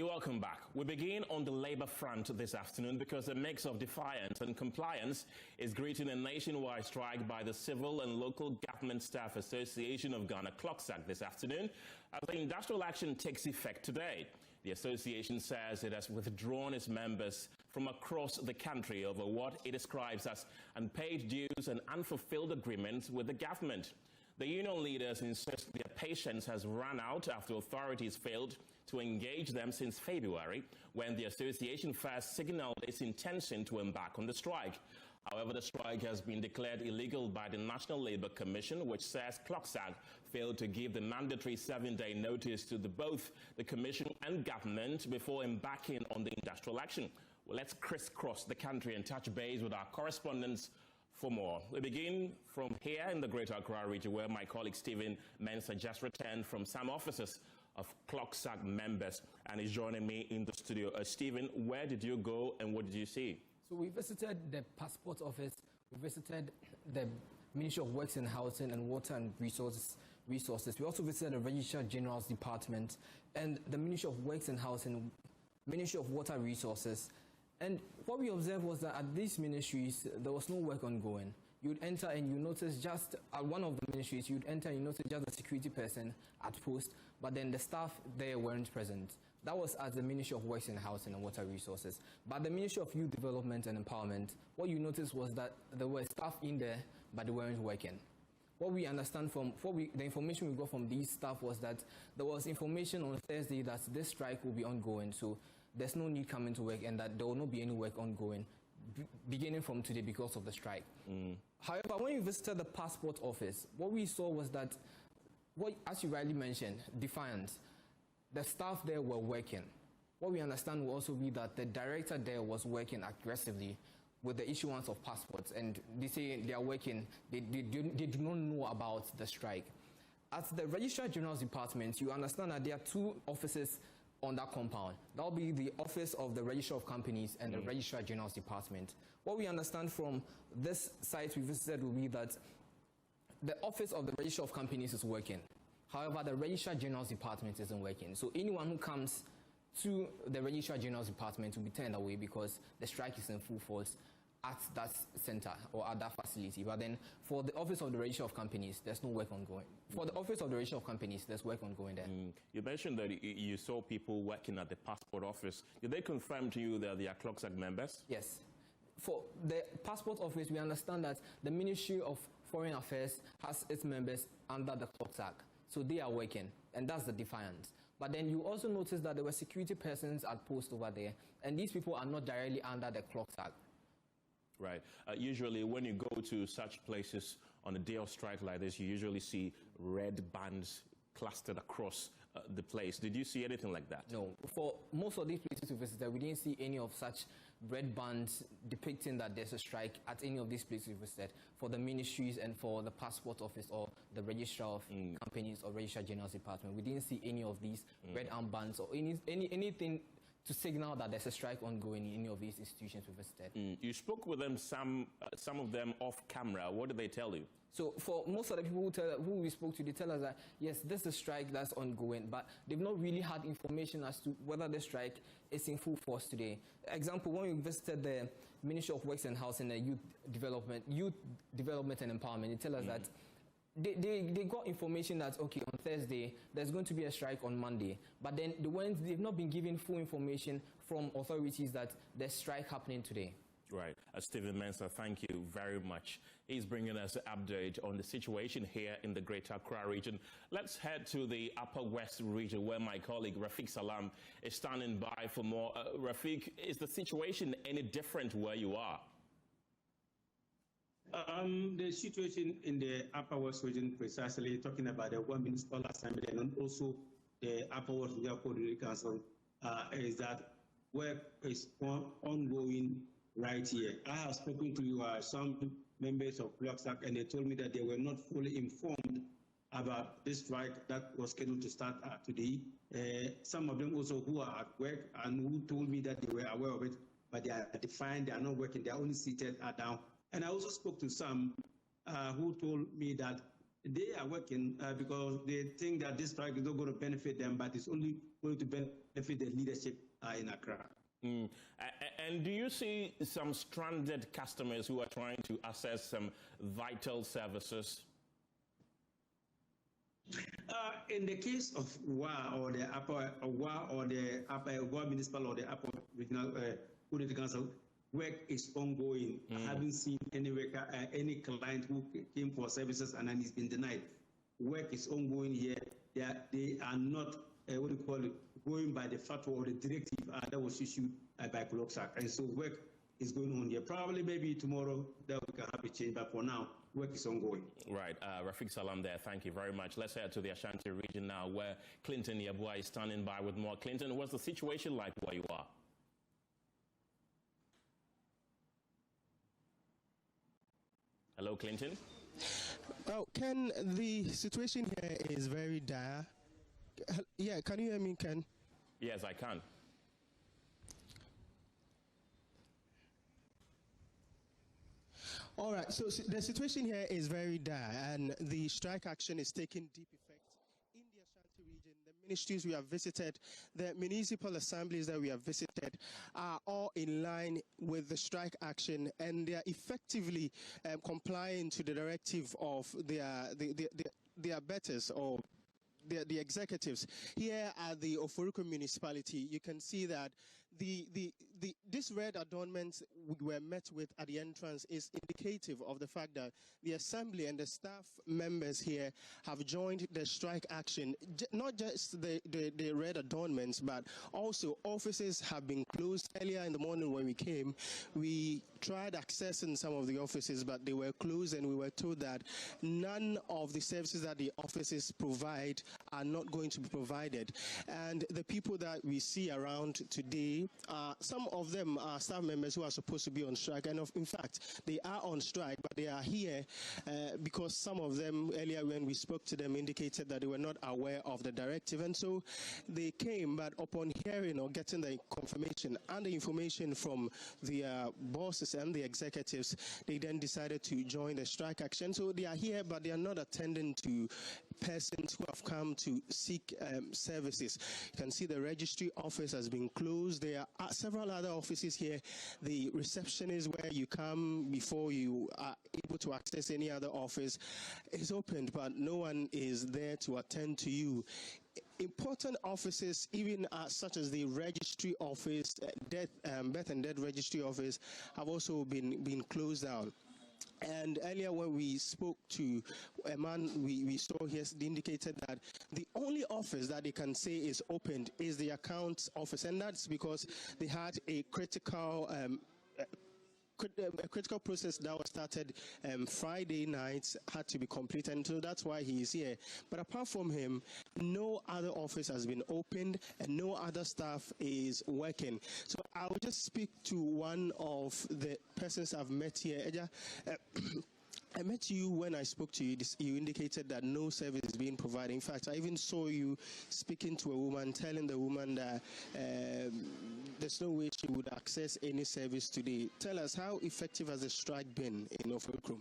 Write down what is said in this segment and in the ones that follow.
You're welcome back. We begin on the labor front this afternoon because a mix of defiance and compliance is greeting a nationwide strike by the Civil and Local Government Staff Association of Ghana, CLOGSAG, this afternoon as the industrial action takes effect today. The association says it has withdrawn its members from across the country over what it describes as unpaid dues and unfulfilled agreements with the government. The union leaders insist their patience has run out after authorities failed to engage them since February, when the association first signaled its intention to embark on the strike. However, the strike has been declared illegal by the National Labour Commission, which says CLOGSAG failed to give the mandatory 7-day notice to both the Commission and government before embarking on the industrial action. Well, let's crisscross the country and touch base with our correspondents for more. We begin from here in the Greater Accra region, where my colleague Stephen Mensah just returned from some offices of CLOGSAG members and is joining me in the studio. Stephen, where did you go and what did you see? So we visited the passport office, we visited the Ministry of Works and Housing and Water and Resources. We also visited the Registrar General's Department and the Ministry of Works and Housing, Ministry of Water Resources. And what we observed was that at these ministries, there was no work ongoing. You'd enter and you notice just at one of the ministries, you'd enter and you notice just a security person at post, but then the staff there weren't present. That was at the Ministry of Works and Housing and Water Resources. But the Ministry of Youth Development and Empowerment, what you noticed was that there were staff in there, but they weren't working. What we understand from the information we got from these staff was that there was information on Thursday that this strike will be ongoing, so there's no need coming to work and that there will not be any work ongoing beginning from today because of the strike. However, when we visited the passport office, what we saw was that, as you rightly mentioned, defiance. The staff there were working. What we understand will also be that the director there was working aggressively with the issuance of passports, and they say they are working, they do not know about the strike. At the Registrar General's Department, you understand that there are two offices on that compound. That will be the Office of the Registrar of Companies and the Registrar General's Department. What we understand from this site we visited will be that the Office of the Registrar of Companies is working. However, the Registrar General's Department isn't working. So anyone who comes to the Registrar General's Department will be turned away because the strike is in full force at that center or at that facility. But then for the Office of the Registrar of Companies, there's no work ongoing. For the Office of the Registrar of Companies, there's work ongoing there. You mentioned that you saw people working at the passport office. Did they confirm to you that they are CLOGSAG members? Yes. For the passport office, we understand that the Ministry of Foreign Affairs has its members under the CLOGSAG. So they are working, and that's the defiance. But then you also notice that there were security persons at post over there, and these people are not directly under the CLOGSAG. Right. Usually when you go to such places on a day of strike like this, you usually see red bands clustered across the place. Did you see anything like that? No. For most of these places we visited, we didn't see any of such red bands depicting that there's a strike at any of these places we visited. For the ministries and for the passport office or the Registrar of Companies or Registrar General's Department, we didn't see any of these red armbands or anything to signal that there's a strike ongoing in any of these institutions we visited. You spoke with them, some of them off camera. What did they tell you? So for most of the people who we spoke to, they tell us that, yes, there's a strike that's ongoing, but they've not really had information as to whether the strike is in full force today. Example, when we visited the Ministry of Works and Housing and Youth Development and Empowerment, they tell us that they got information that, okay, on Thursday, there's going to be a strike on Monday. But then they've not been given full information from authorities that there's strike happening today. Right. Stephen Mensah, thank you very much. He's bringing us an update on the situation here in the Greater Accra region. Let's head to the Upper West region, where my colleague Rafiq Salam is standing by for more. Rafiq, is the situation any different where you are? The situation in the Upper West region, precisely talking about the one municipal assembly and also the Upper West Regional Coordinating Council, is that work is ongoing right here. I have spoken to some members of CLOGSAG, and they told me that they were not fully informed about this strike that was scheduled to start today. Some of them also who are at work and who told me that they were aware of it, but they are defined, they are not working, they are only seated down. And I also spoke to some who told me that they are working because they think that this strike is not going to benefit them, but it's only going to benefit the leadership in Accra. And do you see some stranded customers who are trying to access some vital services? In the case of WA or the Upper Municipal or the Upper Regional Unity Council, work is ongoing. I haven't seen any client who came for services and then he's been denied. Work is ongoing here. They are not going by the fatwa or the directive that was issued by CLOGSAG. And so work is going on here. Probably maybe tomorrow that we can have a change, but for now, work is ongoing. Right. Rafiq Salam there. Thank you very much. Let's head to the Ashanti region now, where Clinton Yabua is standing by with more. Clinton, what's the situation like where you are? Hello, Clinton. Oh, Ken, the situation here is very dire. Yeah, can you hear me, Ken? Yes, I can. All right, so the situation here is very dire, and the strike action is taking deep effect in the Ashanti region. The ministries we have visited, the municipal assemblies that we have visited are all in line with the strike action, and they are effectively complying to the directive of their betters or the executives. Here at the Ofuruku municipality, you can see that this red adornment we were met with at the entrance is indicative of the fact that the assembly and the staff members here have joined the strike action. Not just the red adornments, but also offices have been closed. Earlier in the morning when we came, we tried accessing some of the offices, but they were closed, and we were told that none of the services that the offices provide are not going to be provided. And the people that we see around today, some of them are staff members who are supposed to be on strike, and in fact they are on strike, but they are here because some of them earlier when we spoke to them indicated that they were not aware of the directive, and so they came, but upon hearing or getting the confirmation and the information from the bosses and the executives, they then decided to join the strike action. So they are here, but they are not attending to persons who have come to seek services. You can see the registry office has been closed. There are several other offices here. The reception is where you come before you are able to access any other office is opened, but no one is there to attend to you. Important offices, even such as the registry office, birth and death registry office, have also been closed down. And earlier when we spoke to a man we saw here, they indicated that the only office that they can say is opened is the accounts office, and that's because they had a critical process that was started Friday night had to be completed, and so that's why he is here. But apart from him, no other office has been opened and no other staff is working. So I'll just speak to one of the persons I've met here. I met you when I spoke to you. You indicated that no service is being provided. In fact, I even saw you speaking to a woman, telling the woman that there's no way she would access any service today. Tell us, how effective has the strike been in Ofuruku?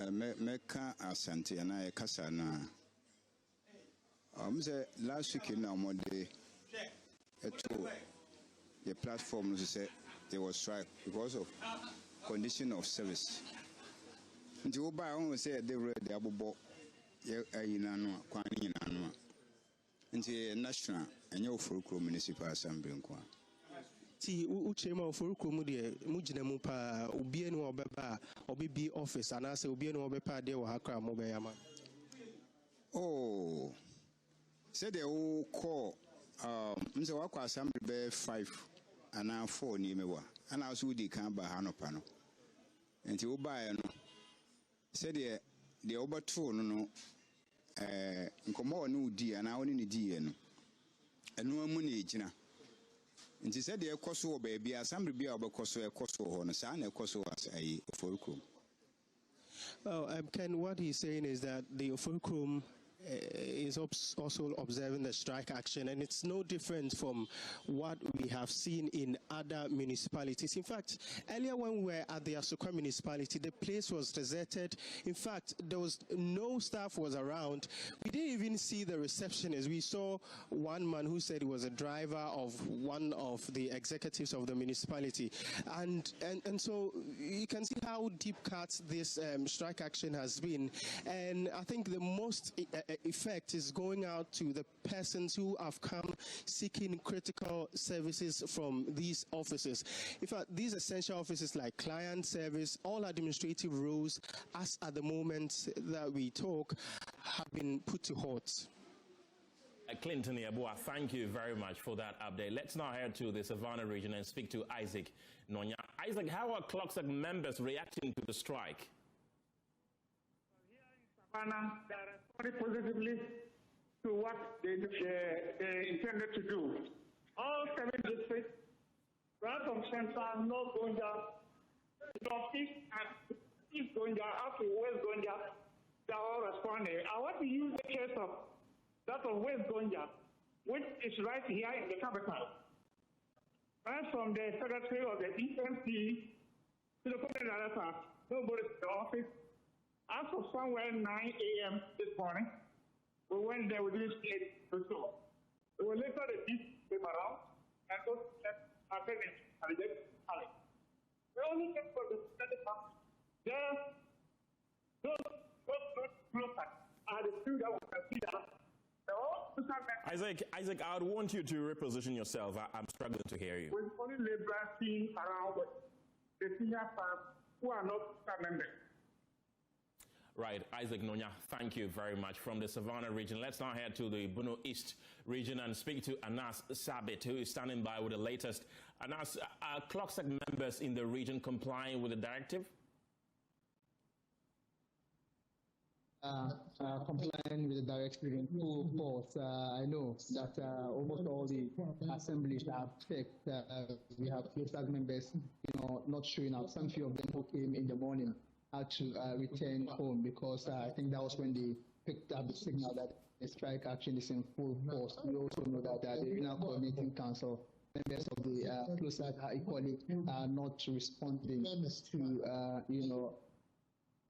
Meka Asante and I Kasana. Last week in Amode, the platform said there was strike because of condition of service. Until by on said they read the Abubo Yinano, Kwani Yinano, until national and your Ofuruku Municipal Assembly. Ti uchema Ofuruku mujinemu pa ubienu obeba obibi office anase ubienu obepa de wa hakra mobeyama. Oh, said they all call Mr. Wako Assembly be 5 and now 4 nimewa, and I was with the camp by Hanopano. And to buy no said the over 2 no nkomo no di and I only di no and no money jina. And he said the Kosovo baby assembly be about Kosovo on a son of Kosovo as a Ofuruku. Well, Ken, what he's saying is that the Ofuruku is also observing the strike action, and it's no different from what we have seen in other municipalities. In fact, earlier when we were at the Asokwa municipality, the place was deserted. In fact, there was no staff was around. We didn't even see the receptionist. We saw one man who said he was a driver of one of the executives of the municipality. And so you can see how deep cut this strike action has been. And I think the most effect is going out to the persons who have come seeking critical services from these offices. In fact, these essential offices like client service, all administrative roles, as at the moment that we talk, have been put to halt. Clinton Yabua, thank you very much for that update. Let's now head to the Savannah region and speak to Isaac Nonya. Isaac, how are CLOGSAG members reacting to the strike? Here in Savannah, they are responding positively to what they intended to do. All 7 districts, right from Central, North Gonja, Northeast, and East Gonja, up to West Gonja, they are all responding. I want to use the case of that of West Gonja, which is right here in the capital. Right from the secretary of the EMC to the corporate director, nobody to the office. As of somewhere 9 a.m. this morning, we went there, we didn't see it to show. We were later came around and those are finished and they just alley. We only came for the study part. There, those are the two that we can see that. Isaac, I would want you to reposition yourself. I'm struggling to hear you. With only laborers seen around the senior staff who are not staff members. Right, Isaac Nonya, thank you very much. From the Savannah region, let's now head to the Bono East region and speak to Anas Sabit, who is standing by with the latest. Anas, are CLOGSAG members in the region complying with the directive? Complying with the directive in full force. I know that almost all the assemblies have checked. We have CLOGSAG members, not showing up. Some few of them who came in the morning had to return home because I think that was when they picked up the signal that the strike action is in full force. We also know that the Regional Coordinating Council members of the CLOGSAG are equally not responding to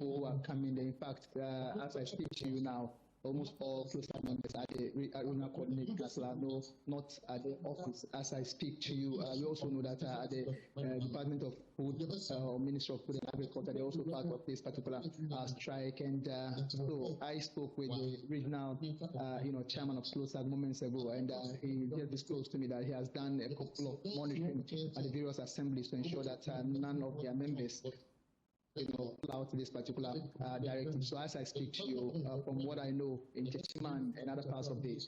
who are coming there. In fact, as I speak to you now, almost all CLOGSAG members at the Regional Coordinating Council are not at the office as I speak to you. We also know that at the Department of Food or Ministry of Food and Agriculture, they're also part of this particular strike. And so I spoke with the regional, chairman of CLOGSAG moments ago, and he just disclosed to me that he has done a couple of monitoring at the various assemblies to ensure that none of their members out this particular directive. So as I speak to you, from what I know in Chichiman and other parts of the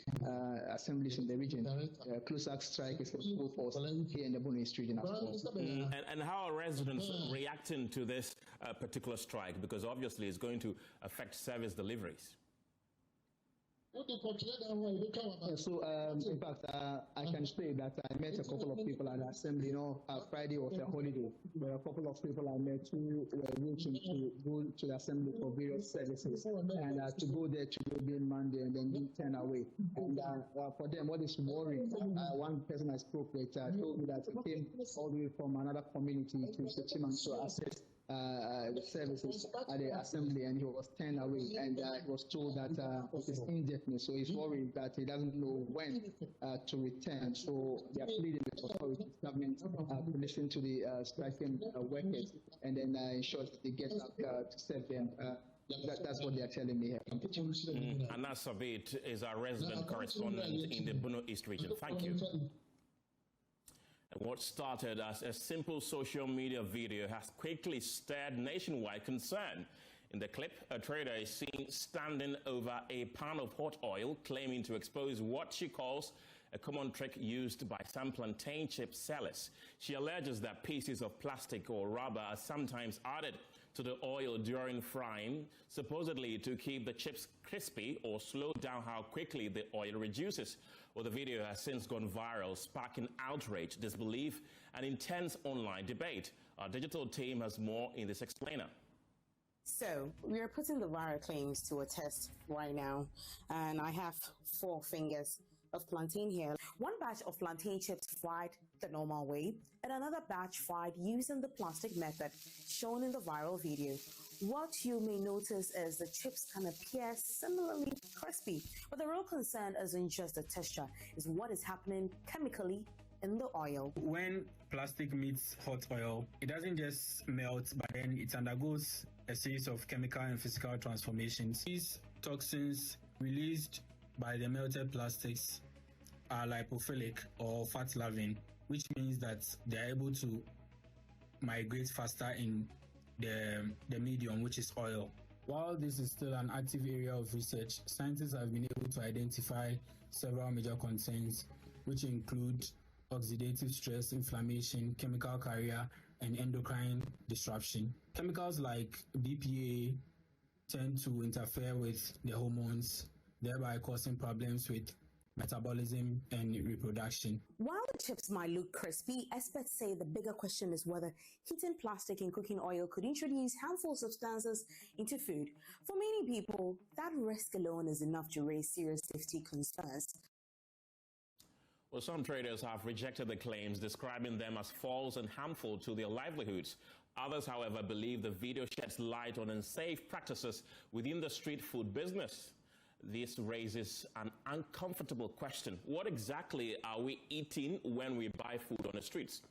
assemblies in the region, CLOGSAG strike is in full force here in the Bono East region as well. And how are residents reacting to this particular strike? Because obviously it's going to affect service deliveries. So, in fact, I can say that I met a couple of people at the assembly. Friday was a holiday. There were a couple of people I met who were waiting to go to the assembly for various services, and to go there to go during Monday and then be turned away. And for them, what is worrying? One person I spoke with told me that he came all the way from another community to Chichiman to access the services at the assembly, and he was turned away, and he was told that it is indefinite, so he's worried that he doesn't know when to return. So they are pleading with authorities, government, to listen to the striking workers and then ensure that they get back to serve them. That's what they are telling me here. Anas Sabit is our resident correspondent in the Bono East region. Thank you. What started as a simple social media video has quickly stirred nationwide concern. In the clip, a trader is seen standing over a pan of hot oil, claiming to expose what she calls a common trick used by some plantain chip sellers. She alleges that pieces of plastic or rubber are sometimes added to the oil during frying, supposedly to keep the chips crispy or slow down how quickly the oil reduces. Well, the video has since gone viral, sparking outrage, disbelief, and intense online debate. Our digital team has more in this explainer. So we are putting the viral claims to a test right now, and I have 4 fingers of plantain here. One batch of plantain chips fried the normal way, and another batch fried using the plastic method shown in the viral video. What you may notice is the chips can appear similarly crispy, but the real concern isn't just the texture, it's what is happening chemically in the oil. When plastic meets hot oil, it doesn't just melt, but then it undergoes a series of chemical and physical transformations. These toxins released by the melted plastics are lipophilic or fat-loving, which means that they are able to migrate faster in the medium, which is oil. While this is still an active area of research, scientists have been able to identify several major concerns, which include oxidative stress, inflammation, chemical carrier, and endocrine disruption. Chemicals like BPA tend to interfere with the hormones, thereby causing problems with metabolism and reproduction. While the chips might look crispy, experts say the bigger question is whether heating plastic in cooking oil could introduce harmful substances into food. For many people, that risk alone is enough to raise serious safety concerns. Well, some traders have rejected the claims, describing them as false and harmful to their livelihoods. Others, however, believe the video sheds light on unsafe practices within the street food business. This raises an uncomfortable question. What exactly are we eating when we buy food on the streets?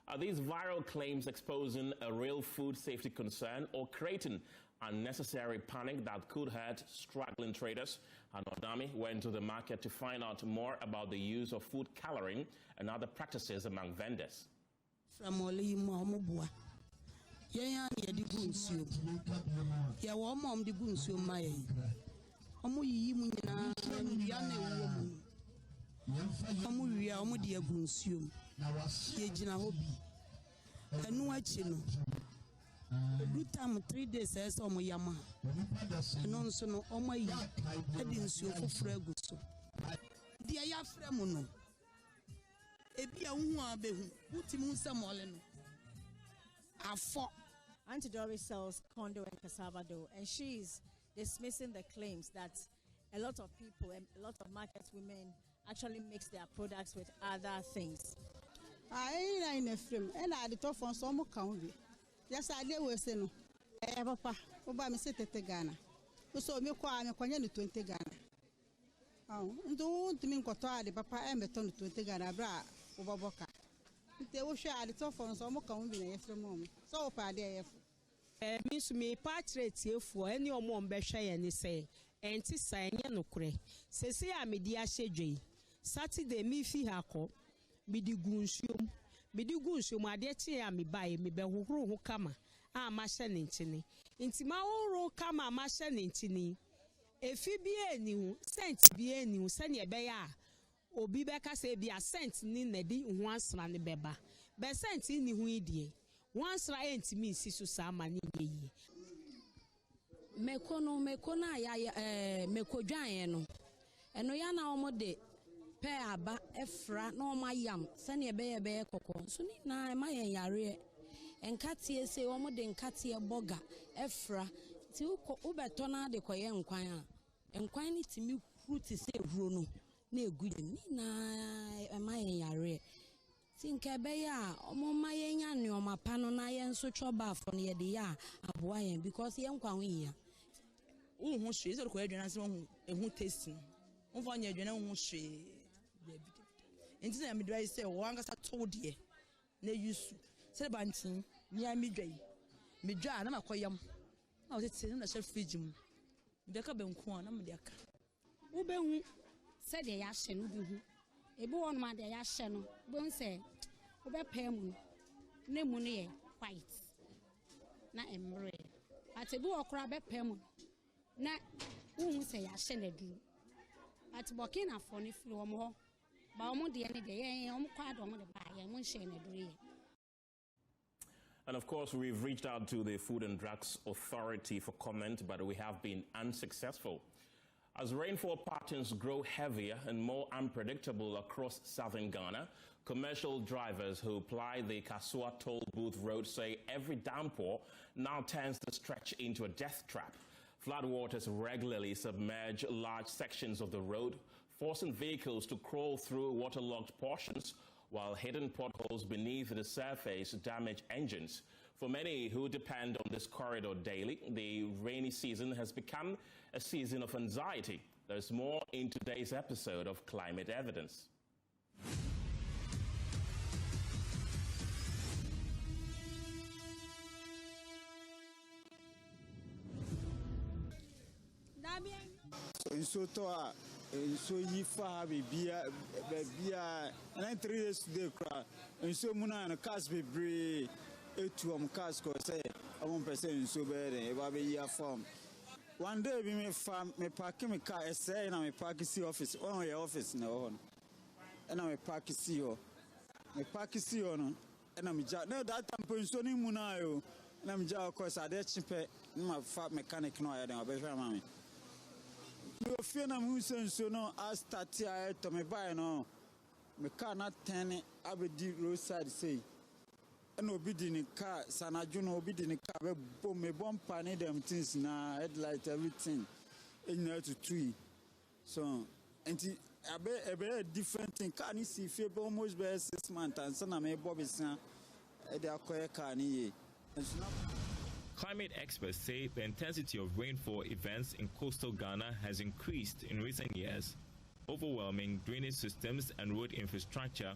Are these viral claims exposing a real food safety concern or creating unnecessary panic that could hurt struggling traders? Anodami went to the market to find out more about the use of food coloring and other practices among vendors. Every time 3 days says omo yama and also no omo yi edin nsuo foforo aguso dia ya frem no ebi ahu abehu utimu nsamole no afo. Auntie Doris sells condo and cassava dough, and she's dismissing the claims that a lot of people and a lot of market women actually mix their products with other things. I in a frame and I the top on some count. Yes, I did was no. Papa, Oba me set at Ghana. So me qua me quanya 20 Ghana. Oh, don't mean quota the papa and beton 20 Ghana bra over boca. They will share the top on some count in a mom. So far there. Miss me portrait here for any or more besha and say, and to sign yanokre. Say, I media shedry. Saturday me fi hako. Be the goonsum. Bidugunsu ma de tie ami bae me be hohoro ho kama a ma hye ne ntini ntima hohoro kama ma hye ne ntini efi bi eni hu cent bi eni hu se ne be ya obi be ka se bi a cent ni na di hu ansra ne beba be cent ni hu idie hu ansra entimi nsi so sa ma ne yi mekona ya mekodwan no eno ya na omode pe aba efra na oma yam sane ebe kokko so ni na ma yen yare enkatie se omo de enkatie boga efra ti ubeto na de koye nkwan a nkwan ni timi fruit se ehuro no na eguje ni na ma yen yare ti nke be ya omo ma yen ya ne oma pa no na yen so choba afo no ye de ya aboa yen because yen nkwan ho ya hu hwe so ko adwana se hu ehu taste no hu nya adwana hu hwe Inti na midwa say wanga sa told ye na yusu se bantin ni midwa na makoyam na o tete na chef fridge mu de ka benku na me de aka wo behu se de ya hye no behu ebe won ma de ya hye no bon se wo be pa mu na mu ne ye white na emre ate bi okra be pa mu na wo se ya hye na du ate bokina fo ne firi wo mo And of course, we've reached out to the Food and Drugs Authority for comment, but we have been unsuccessful. As rainfall patterns grow heavier and more unpredictable across southern Ghana, commercial drivers who ply the Kasua Toll Booth Road say every downpour now turns the stretch into a death trap. Floodwaters regularly submerge large sections of the road, forcing vehicles to crawl through waterlogged portions, while hidden potholes beneath the surface damage engines. For many who depend on this corridor daily, the rainy season has become a season of anxiety. There's more in today's episode of Climate Evidence. So yifa bibia and 3 years today cry and so muna and cars be brave cars ko say I won't person so bad and be year form. One day we me farm me park me car say na me park see office on your office na on and I park see you me park see you no and I'm ja no that time pension ni muna yo and I'm ja cause I dey cheaper my mechanic no I dey obey mama. You feel na musen so no I start here to me buy no me car not 10 abedi roadside say and obi di ni car sanaju no obi di ni car be me bumper ni them things na headlight everything in to tree so and a different thing car ni see fe almost be 6 months and so na me bobby san e dey akoye car ni ye. Climate experts say the intensity of rainfall events in coastal Ghana has increased in recent years, overwhelming drainage systems and road infrastructure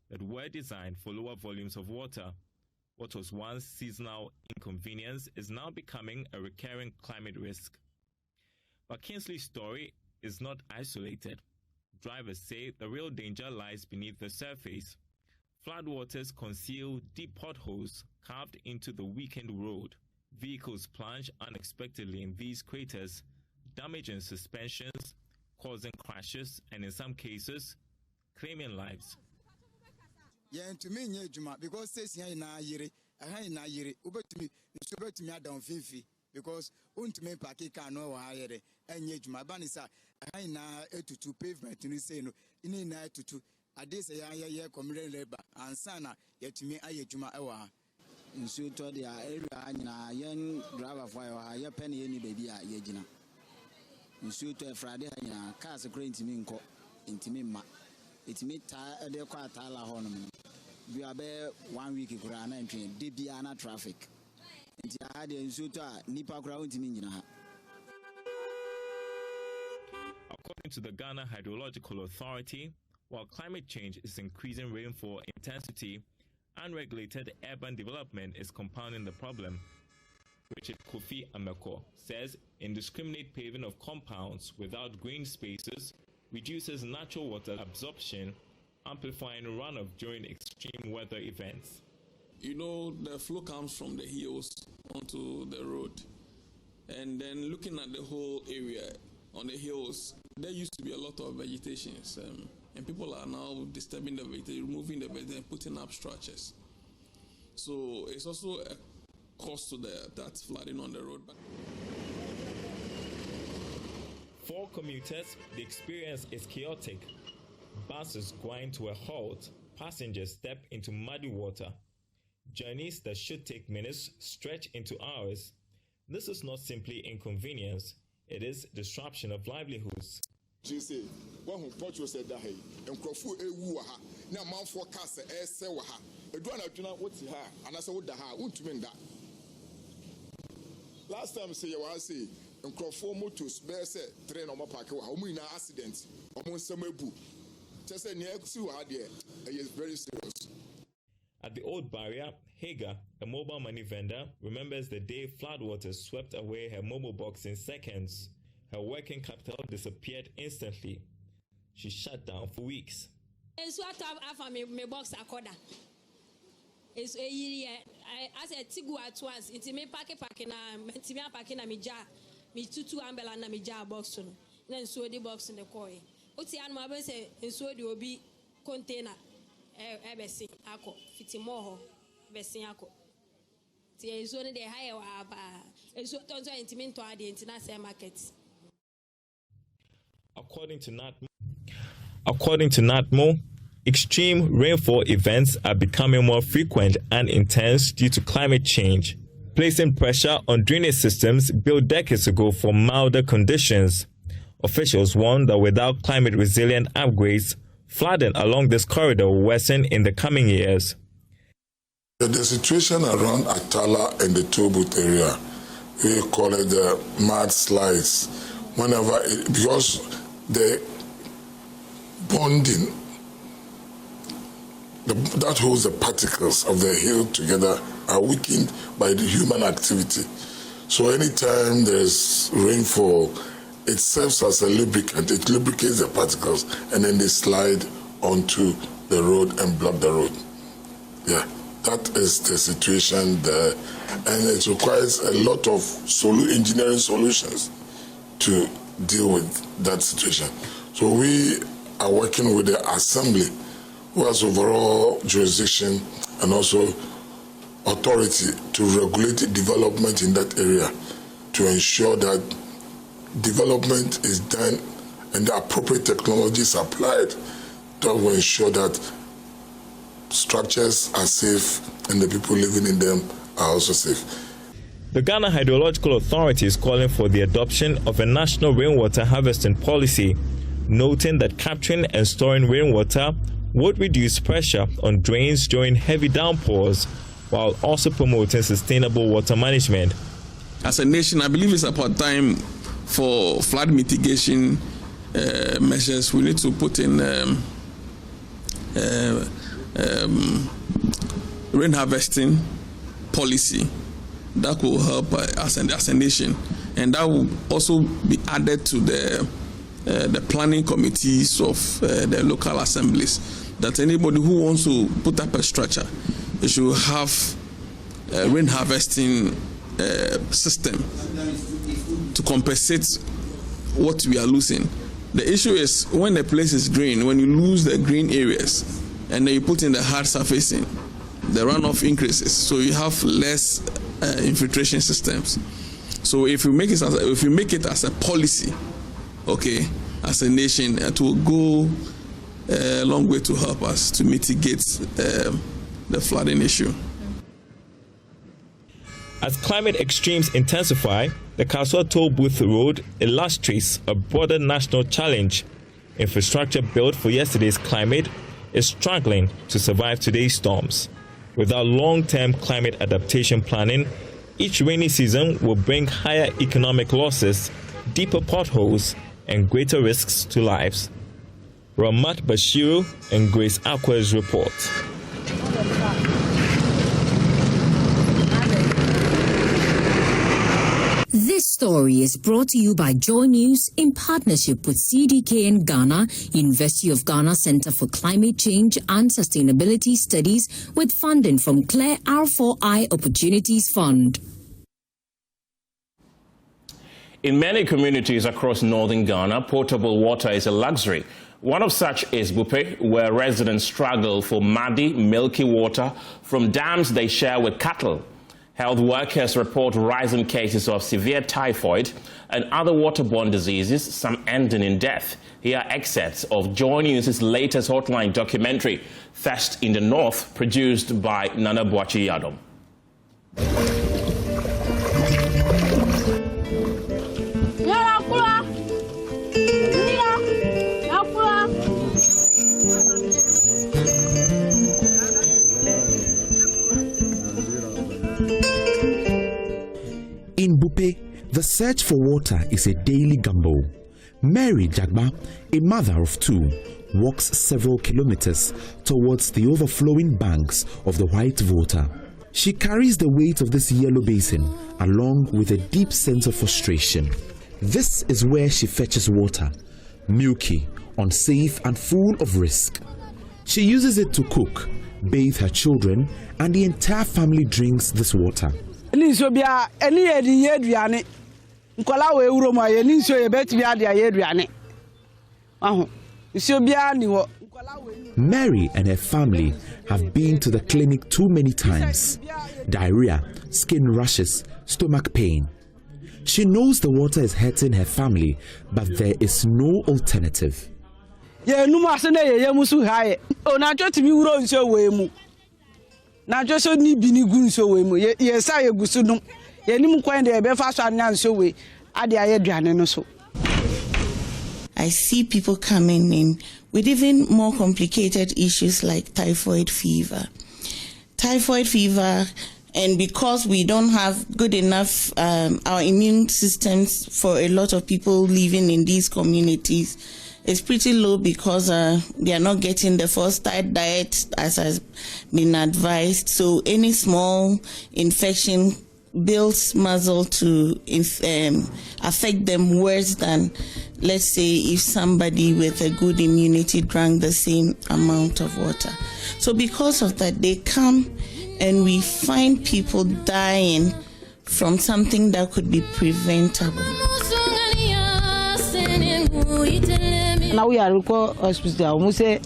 that were designed for lower volumes of water. What was once seasonal inconvenience is now becoming a recurring climate risk. But Kingsley's story is not isolated. Drivers say the real danger lies beneath the surface. Floodwaters conceal deep potholes carved into the weakened road. Vehicles plunge unexpectedly in these craters, damaging suspensions, causing crashes, and in some cases, claiming lives. Yeah, to me, because says here in a year, ubetumi adon fifi because untumi paki kano higher and yet my banisa I na to pavement in say no in na to adis a year community labor and sana yet to me ayejuma ewa. Nso to the area nyina yen driver for ya penny any baby a yegina nso to Friday nyina cars kro ntimi nko ntimi ma itimi ta de kwa ta la ho no bi abe 1 week kura na ntwe de bia na traffic nti a de nso to a nipa kura ntimi nyina ha. According to the Ghana Hydrological Authority, while climate change is increasing rainfall intensity, unregulated urban development is compounding the problem. Richard Kofi Ameko says indiscriminate paving of compounds without green spaces reduces natural water absorption, amplifying runoff during extreme weather events. You know, the flow comes from the hills onto the road. And then looking at the whole area on the hills, there used to be a lot of vegetations. And people are now disturbing the vegetation, removing the vegetation, putting up structures. So it's also a cost to that flooding on the road. For commuters, the experience is chaotic. Buses grind to a halt, passengers step into muddy water. Journeys that should take minutes stretch into hours. This is not simply inconvenience, it is disruption of livelihoods. You say, one who thought you said that, and Crawford a woo ha, now Mount Forecast a sewa ha, a drone of Juna, what's ha, and I said, what the ha, won't mean that. Last time, say, I say, and Crawford motors, bear said, train on my park, how many accidents, almost some boo. Just a near to her, dear, is very serious. At the old barrier, Hager, a mobile money vendor, remembers the day floodwaters swept away her mobile box in seconds. Her working capital disappeared instantly. She shut down for weeks. It's what I my box akoda. It's a year. I said tigu at once. It's me packing na packing na mi jar. Me tutu ambela na mi jar box no. Then so the box in the koi. Oti an ma be say so the obi container besin ako fiti moho besin ako. Ti so ne de higher wa ba. So tonso intimi to ade intina say market. According to NATMO, extreme rainfall events are becoming more frequent and intense due to climate change, placing pressure on drainage systems built decades ago for milder conditions. Officials warn that without climate-resilient upgrades, flooding along this corridor will worsen in the coming years. The situation around Atala and the Tobut area, we call it the mudslides. Because the bonding that holds the particles of the hill together are weakened by the human activity. So anytime there's rainfall, it serves as a lubricant. It lubricates the particles, and then they slide onto the road and block the road. Yeah, that is the situation there, and it requires a lot of engineering solutions to deal with that situation. So we are working with the Assembly, who has overall jurisdiction and also authority to regulate development in that area, to ensure that development is done and the appropriate technologies applied that will ensure that structures are safe and the people living in them are also safe. The Ghana Hydrological Authority is calling for the adoption of a national rainwater harvesting policy, noting that capturing and storing rainwater would reduce pressure on drains during heavy downpours, while also promoting sustainable water management. As a nation, I believe it's about time for flood mitigation measures. We need to put in rain harvesting policy that will help us as a nation, and that will also be added to the planning committees of the local assemblies, that anybody who wants to put up a structure, they should have a rain harvesting system to compensate what we are losing. The issue is when the place is green, when you lose the green areas and then you put in the hard surfacing, the runoff increases, so you have less infiltration systems. So if we make it as a policy, okay, as a nation, it will go a long way to help us to mitigate the flooding issue. As climate extremes intensify, the Kaswa Toll Booth Road illustrates a broader national challenge. Infrastructure built for yesterday's climate is struggling to survive today's storms. Without long-term climate adaptation planning, each rainy season will bring higher economic losses, deeper potholes, and greater risks to lives. Ramat Bashiru and Grace Akwa's report. This story is brought to you by Joy News in partnership with CDK in Ghana, University of Ghana Center for Climate Change and Sustainability Studies, with funding from Claire R4I Opportunities Fund. In many communities across northern Ghana, potable water is a luxury. One of such is Bupe, where residents struggle for muddy, milky water from dams they share with cattle. Health workers report rising cases of severe typhoid and other waterborne diseases, some ending in death. Here are excerpts of Joy News' latest hotline documentary, Thirst in the North, produced by Nana Boachi Yadom. In Bupe, the search for water is a daily gamble. Mary Jagba, a mother of two, walks several kilometers towards the overflowing banks of the White Volta. She carries the weight of this yellow basin along with a deep sense of frustration. This is where she fetches water, milky, unsafe and full of risk. She uses it to cook, bathe her children, and the entire family drinks this water. Mary and her family have been to the clinic too many times. Diarrhea, skin rashes, stomach pain. She knows the water is hurting her family, but there is no alternative. Yeah, no matter ye musu high. Oh, na just me uro nso we mu. Na just so ni bini gu nso we mu. Ye sa ye gusu no. Ye ni mu kwan de be fa so anya nso we. Ade aye duane no so. I see people coming in with even more complicated issues like typhoid fever. And because we don't have good enough our immune systems for a lot of people living in these communities, it's pretty low because they are not getting the fortified diet as has been advised. So any small infection builds muscle to affect them worse than, let's say, if somebody with a good immunity drank the same amount of water. So because of that, they come and we find people dying from something that could be preventable. Now we are local hospital. We say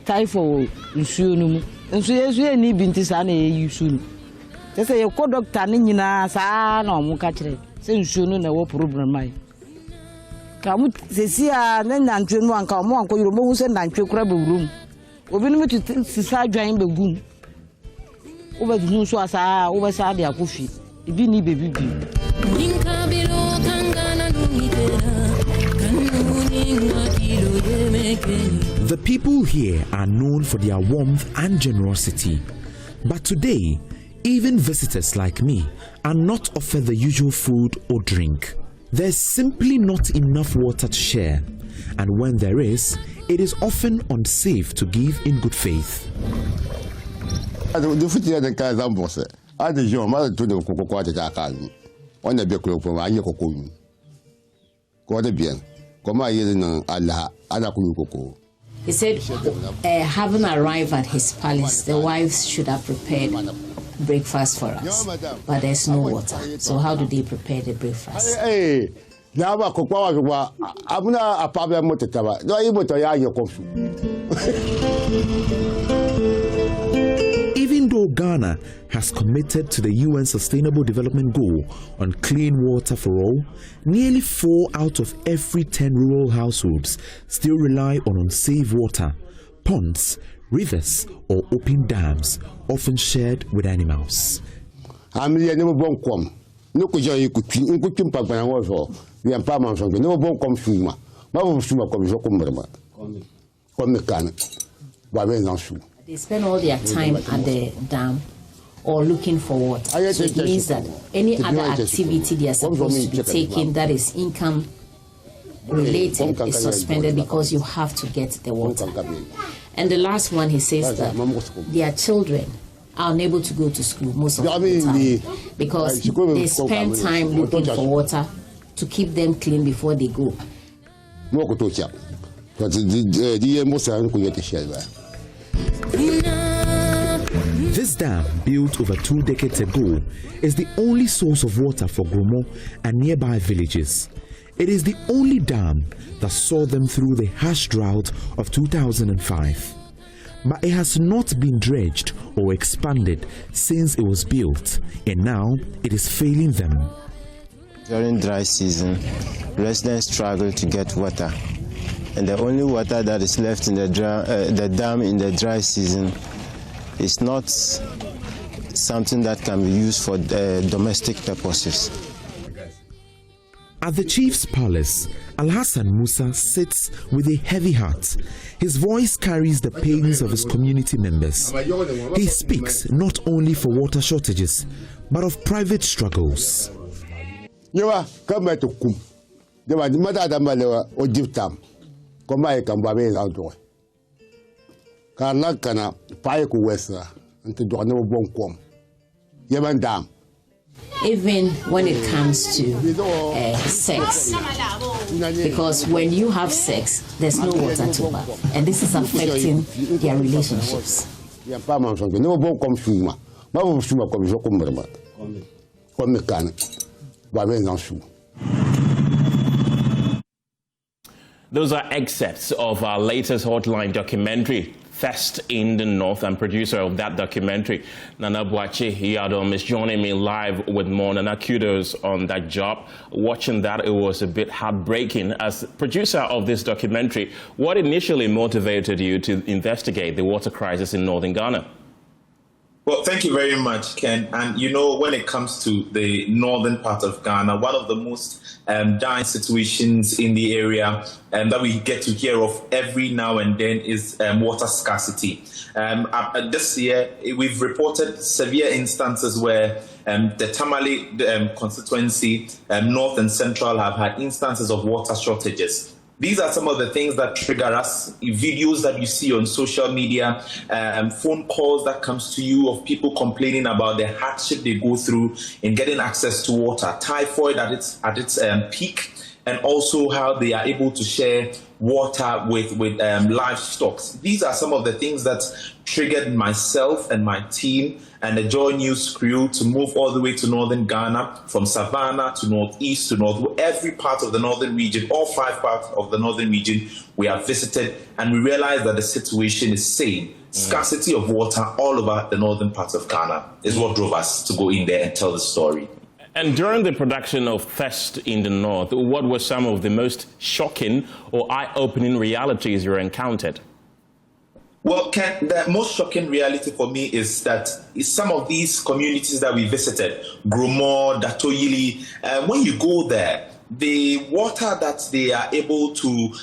typhoid insurance. Insurance ni binti sana yusu. Sasa ye ko doctor ni nyina sa na omu ka kire. Se insurance na wo problem ai. Ka mu sesi a na nantwe no anka omu anko yoro mo se nantwe kura be wurum. Obi no metu sisa adwan be gum. Wo be dunu so asa wo be sa de akofi. Ibi ni bebi bi. The people here are known for their warmth and generosity. But today, even visitors like me are not offered the usual food or drink. There's simply not enough water to share. And when there is, it is often unsafe to give in good faith. He said, having arrived at his palace, the wives should have prepared breakfast for us, but there's no water. So how do they prepare the breakfast? Even though Ghana has committed to the UN Sustainable Development Goal on clean water for all, nearly 4 out of every 10 rural households still rely on unsafe water, ponds, rivers, or open dams, often shared with animals. They spend all their time at the dam or looking for water. So it means that any other activity they are supposed to be taking that is income related is suspended because you have to get the water. And the last one, he says that their children are unable to go to school most of the time because they spend time looking for water to keep them clean before they go. This dam, built over 2 decades ago, is the only source of water for Gromo and nearby villages. It is the only dam that saw them through the harsh drought of 2005. But it has not been dredged or expanded since it was built, and now it is failing them. During dry season, residents struggle to get water, and the only water that is left in the dam in the dry season is not something that can be used for domestic purposes. At the chief's palace, Al-Hassan Musa sits with a heavy heart. His voice carries the pains of his community members. He speaks not only for water shortages, but of private struggles. Even when it comes to sex, because when you have sex, there's no water to bath, and this is affecting their relationships. Those are excerpts of our latest Hotline documentary First in the North and producer of that documentary, Nana Boache Yadom, is joining me live with more. Nana, kudos on that job. Watching that, it was a bit heartbreaking. As producer of this documentary, what initially motivated you to investigate the water crisis in northern Ghana? Well, thank you very much, Ken. And you know, when it comes to the northern part of Ghana, one of the most dire situations in the area that we get to hear of every now and then is water scarcity. This year, we've reported severe instances where the Tamale constituency, North and Central, have had instances of water shortages. These are some of the things that trigger us, videos that you see on social media, phone calls that comes to you of people complaining about the hardship they go through in getting access to water, typhoid at its peak, and also how they are able to share water with livestock. These are some of the things that triggered myself and my team and the Joy News crew to move all the way to northern Ghana, from Savannah to northeast to north, every part of the northern region, all 5 parts of the northern region we have visited, and we realized that the situation is same. Scarcity of water all over the northern parts of Ghana is what drove us to go in there and tell the story. And during the production of First in the North, what were some of the most shocking or eye-opening realities you encountered? Well, Ken, the most shocking reality for me is that some of these communities that we visited, Grumor, Datoyili, when you go there, the water that they are able to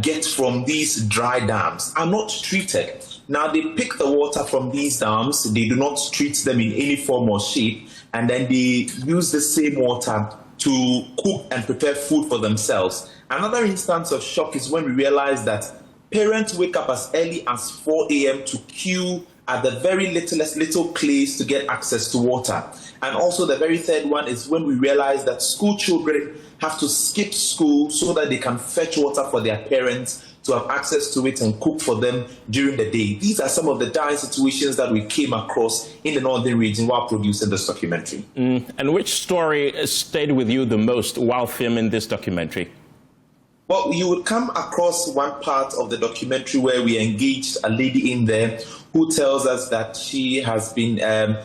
get from these dry dams are not treated. Now, they pick the water from these dams, they do not treat them in any form or shape, and then they use the same water to cook and prepare food for themselves. Another instance of shock is when we realize that parents wake up as early as 4 a.m. to queue at the very little place to get access to water. And also the very third one is when we realize that school children have to skip school so that they can fetch water for their parents to have access to it and cook for them during the day. These are some of the dire situations that we came across in the northern region while producing this documentary. And which story stayed with you the most while filming this documentary? Well, you would come across one part of the documentary where we engaged a lady in there who tells us that she has been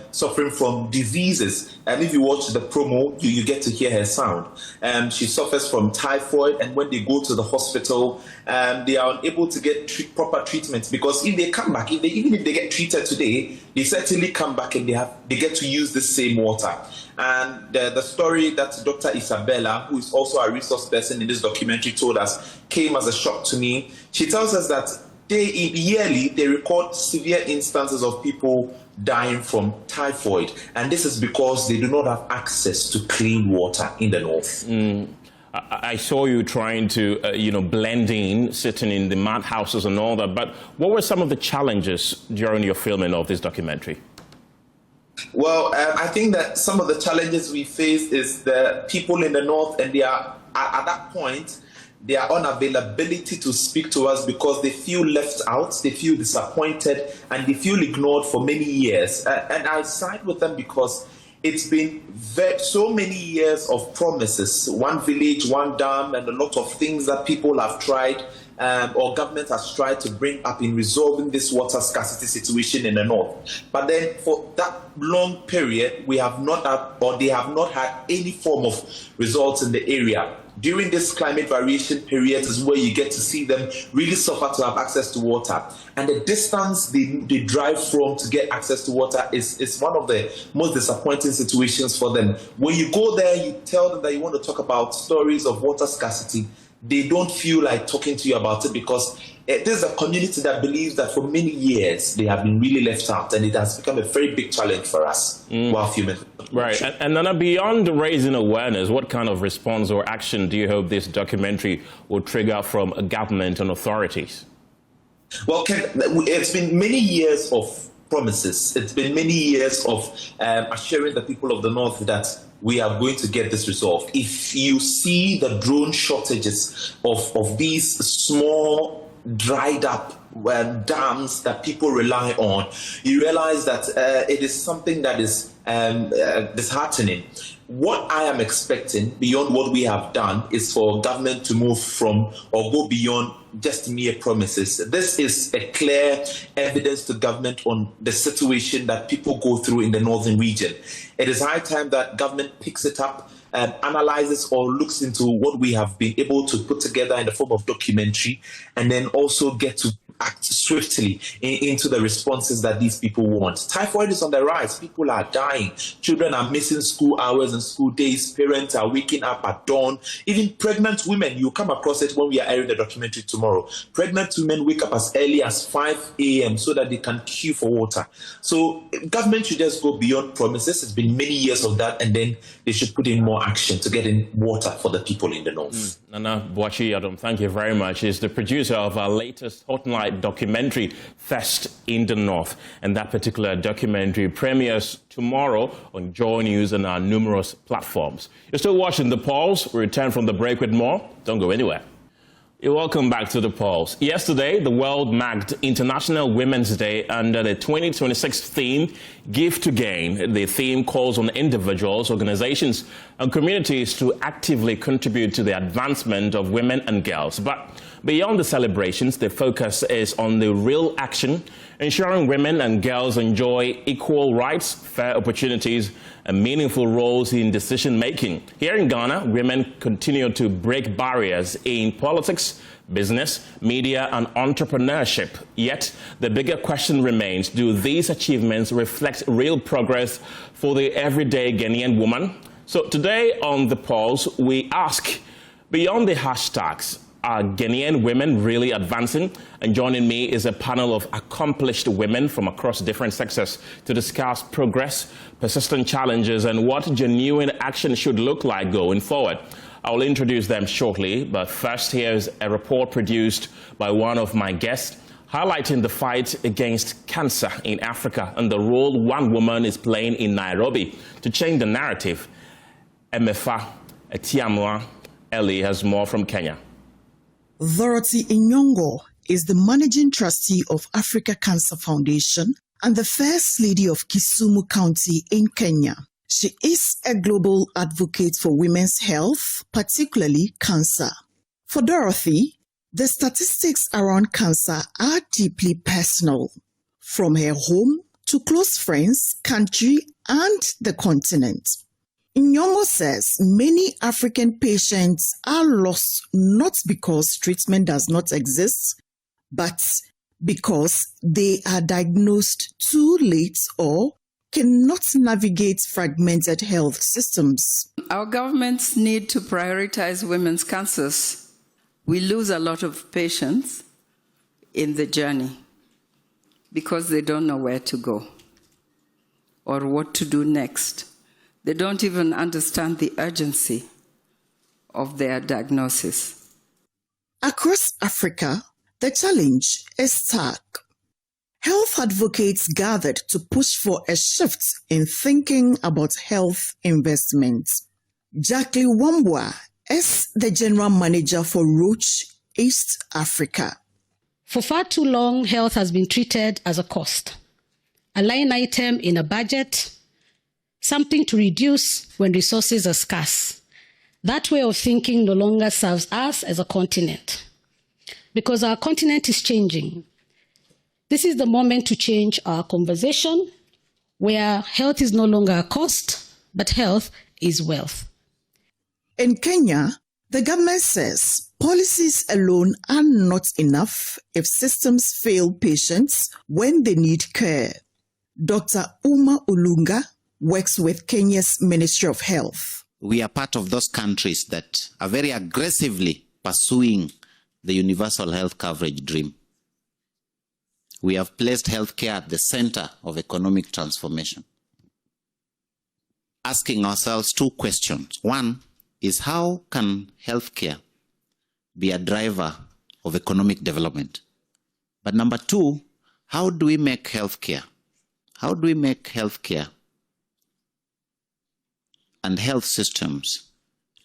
suffering from diseases. And if you watch the promo, you get to hear her sound. She suffers from typhoid, and when they go to the hospital, they are unable to get proper treatment, because if they come back, even if they get treated today, they certainly come back and they get to use the same water. And the story that Dr. Isabella, who is also a resource person in this documentary, told us came as a shock to me. She tells us that yearly they record severe instances of people dying from typhoid, and this is because they do not have access to clean water in the north. I saw you trying to, blend in, sitting in the mud houses and all that, but what were some of the challenges during your filming of this documentary? Well, I think that some of the challenges we face is the people in the north, and they are, at that point, their unavailability to speak to us because they feel left out, they feel disappointed, and they feel ignored for many years. And I side with them because it's been so many years of promises, one village, one dam, and a lot of things that people have tried or government has tried to bring up in resolving this water scarcity situation in the north. But then for that long period, we have not had, or they have not had any form of results in the area. During this climate variation period is where you get to see them really suffer to have access to water. And the distance they drive from to get access to water is one of the most disappointing situations for them. When you go there, you tell them that you want to talk about stories of water scarcity. They don't feel like talking to you about it because this is a community that believes that for many years they have been really left out, and it has become a very big challenge for us while filming. Right. And Nana, beyond raising awareness, what kind of response or action do you hope this documentary will trigger from government and authorities? Well, Ken, it's been many years of promises. It's been many years of assuring the people of the north that we are going to get this resolved. If you see the drone shortages of these small dried up dams that people rely on, you realize that it is something that is disheartening. What I am expecting beyond what we have done is for government to move from or go beyond just mere promises. This is a clear evidence to government on the situation that people go through in the northern region. It is high time that government picks it up, analyzes or looks into what we have been able to put together in the form of documentary, and then also get to act swiftly into the responses that these people want. Typhoid is on the rise. People are dying. Children are missing school hours and school days. Parents are waking up at dawn. Even pregnant women, you come across it when we are airing the documentary tomorrow. Pregnant women wake up as early as 5 a.m. so that they can queue for water. So government should just go beyond promises. It's been many years of that, and then they should put in more action to get in water for the people in the north. Nana Boachi Adam, thank you very much. Is the producer of our latest Hotline documentary, Thirst in the North. And that particular documentary premieres tomorrow on Joy News and our numerous platforms. You're still watching The Pulse. We return from the break with more. Don't go anywhere. You're welcome back to The Pulse. Yesterday, the world marked International Women's Day under the 2026 theme, Give to Gain. The theme calls on individuals, organizations, and communities to actively contribute to the advancement of women and girls. But beyond the celebrations, the focus is on the real action, ensuring women and girls enjoy equal rights, fair opportunities, and meaningful roles in decision-making. Here in Ghana, women continue to break barriers in politics, business, media, and entrepreneurship. Yet, the bigger question remains, do these achievements reflect real progress for the everyday Ghanaian woman? So today on The Pulse, we ask, beyond the hashtags, are Ghanaian women really advancing? And joining me is a panel of accomplished women from across different sectors to discuss progress, persistent challenges, and what genuine action should look like going forward. I will introduce them shortly, but first here's a report produced by one of my guests highlighting the fight against cancer in Africa and the role one woman is playing in Nairobi to change the narrative. Emefa Etiamwa Eli has more from Kenya. Dorothy Inyongo is the managing trustee of Africa Cancer Foundation and the First Lady of Kisumu County in Kenya. She is a global advocate for women's health, particularly cancer. For Dorothy, the statistics around cancer are deeply personal, from her home to close friends, country, and the continent. Nyongo says many African patients are lost not because treatment does not exist, but because they are diagnosed too late or cannot navigate fragmented health systems. Our governments need to prioritize women's cancers. We lose a lot of patients in the journey because they don't know where to go or what to do next. They don't even understand the urgency of their diagnosis. Across Africa, the challenge is stark. Health advocates gathered to push for a shift in thinking about health investments. Jackie Wambua is the general manager for Roche East Africa. For far too long, health has been treated as a cost, a line item in a budget, something to reduce when resources are scarce. That way of thinking no longer serves us as a continent, because our continent is changing. This is the moment to change our conversation, where health is no longer a cost, but health is wealth. In Kenya, the government says policies alone are not enough if systems fail patients when they need care. Dr. Uma Ulunga works with Kenya's Ministry of Health. We are part of those countries that are very aggressively pursuing the universal health coverage dream. We have placed healthcare at the center of economic transformation. Asking ourselves two questions. One is, how can healthcare be a driver of economic development? But number two, how do we make healthcare? How do we make healthcare and health systems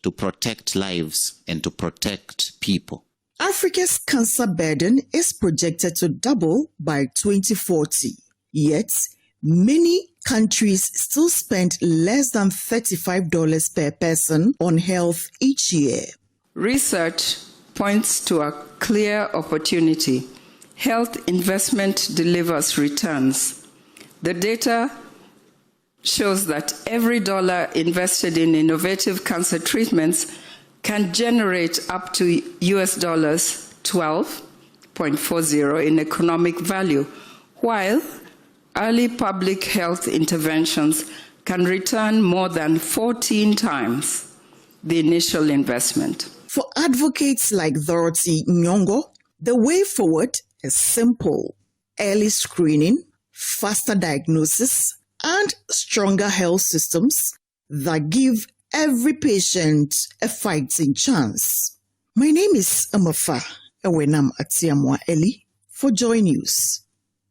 to protect lives and to protect people? Africa's cancer burden is projected to double by 2040, yet many countries still spend less than $35 per person on health each year. Research points to a clear opportunity. Health investment delivers returns. The data shows that every dollar invested in innovative cancer treatments can generate up to US dollars 12.40 in economic value, while early public health interventions can return more than 14 times the initial investment. For advocates like Dorothy Nyongo, the way forward is simple: early screening, faster diagnosis, and stronger health systems that give every patient a fighting chance. My name is Amafa Ewenam Atiamwa Eli for Joy News,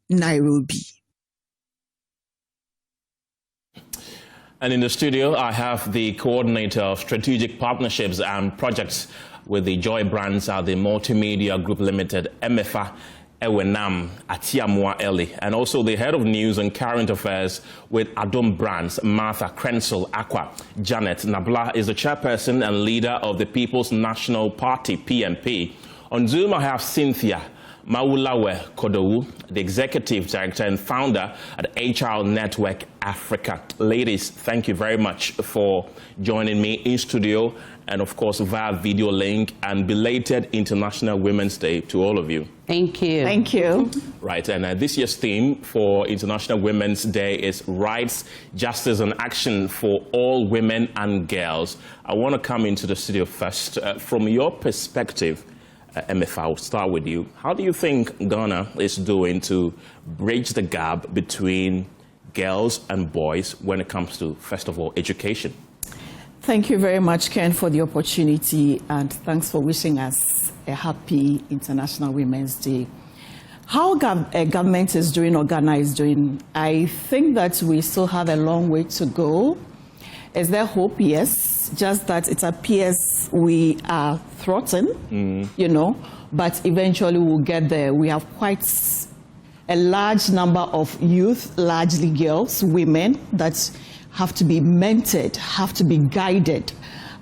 Nairobi. And in the studio, I have the coordinator of strategic partnerships and projects with the Joy Brands at the Multimedia Group Limited, Emefa Ewenam Atiamwa Eli, and also the head of news and current affairs with Adom Brands, Martha Krensel Aqua. Janet Nabla is the chairperson and leader of the People's National Party, PNP. On Zoom, I have Cynthia Mawulawe Kodowu, the executive director and founder at HR Network Africa. Ladies, thank you very much for joining me in studio and, of course, via video link, and belated International Women's Day to all of you. Thank you. Thank you. Right, and this year's theme for International Women's Day is Rights, Justice and Action for All Women and Girls. I want to come into the studio first. From your perspective, MF, I'll start with you. How do you think Ghana is doing to bridge the gap between girls and boys when it comes to, first of all, education? Thank you very much, Ken, for the opportunity, and thanks for wishing us a happy International Women's Day. How government is doing, or Ghana is doing, I think that we still have a long way to go. Is there hope? Yes. Just that it appears we are throttling, but eventually we'll get there. We have quite a large number of youth, largely girls, women, that have to be mentored, have to be guided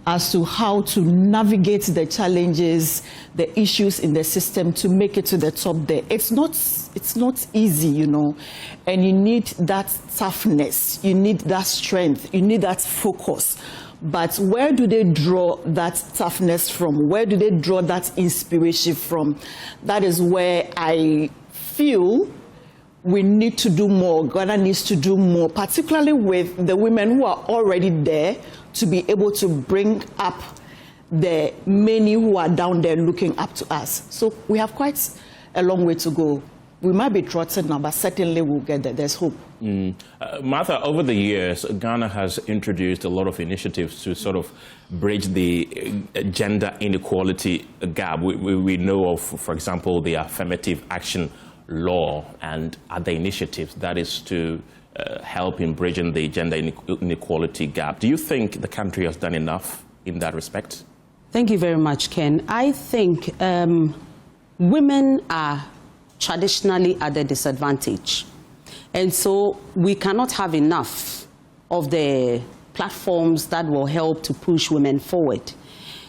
as to how to navigate the challenges, the issues in the system to make it to the top there. It's not easy, and you need that toughness, you need that strength, you need that focus. But where do they draw that toughness from? Where do they draw that inspiration from? That is where I feel we need to do more. Ghana needs to do more, particularly with the women who are already there, to be able to bring up the many who are down there looking up to us. So we have quite a long way to go. We might be trotting now, but certainly we'll get there. There's hope. Martha, over the years, Ghana has introduced a lot of initiatives to sort of bridge the gender inequality gap. We know of, for example, the affirmative action law and other initiatives that is to help in bridging the gender inequality gap. Do you think the country has done enough in that respect? Thank you very much, Ken. I think women are traditionally at a disadvantage. And so we cannot have enough of the platforms that will help to push women forward.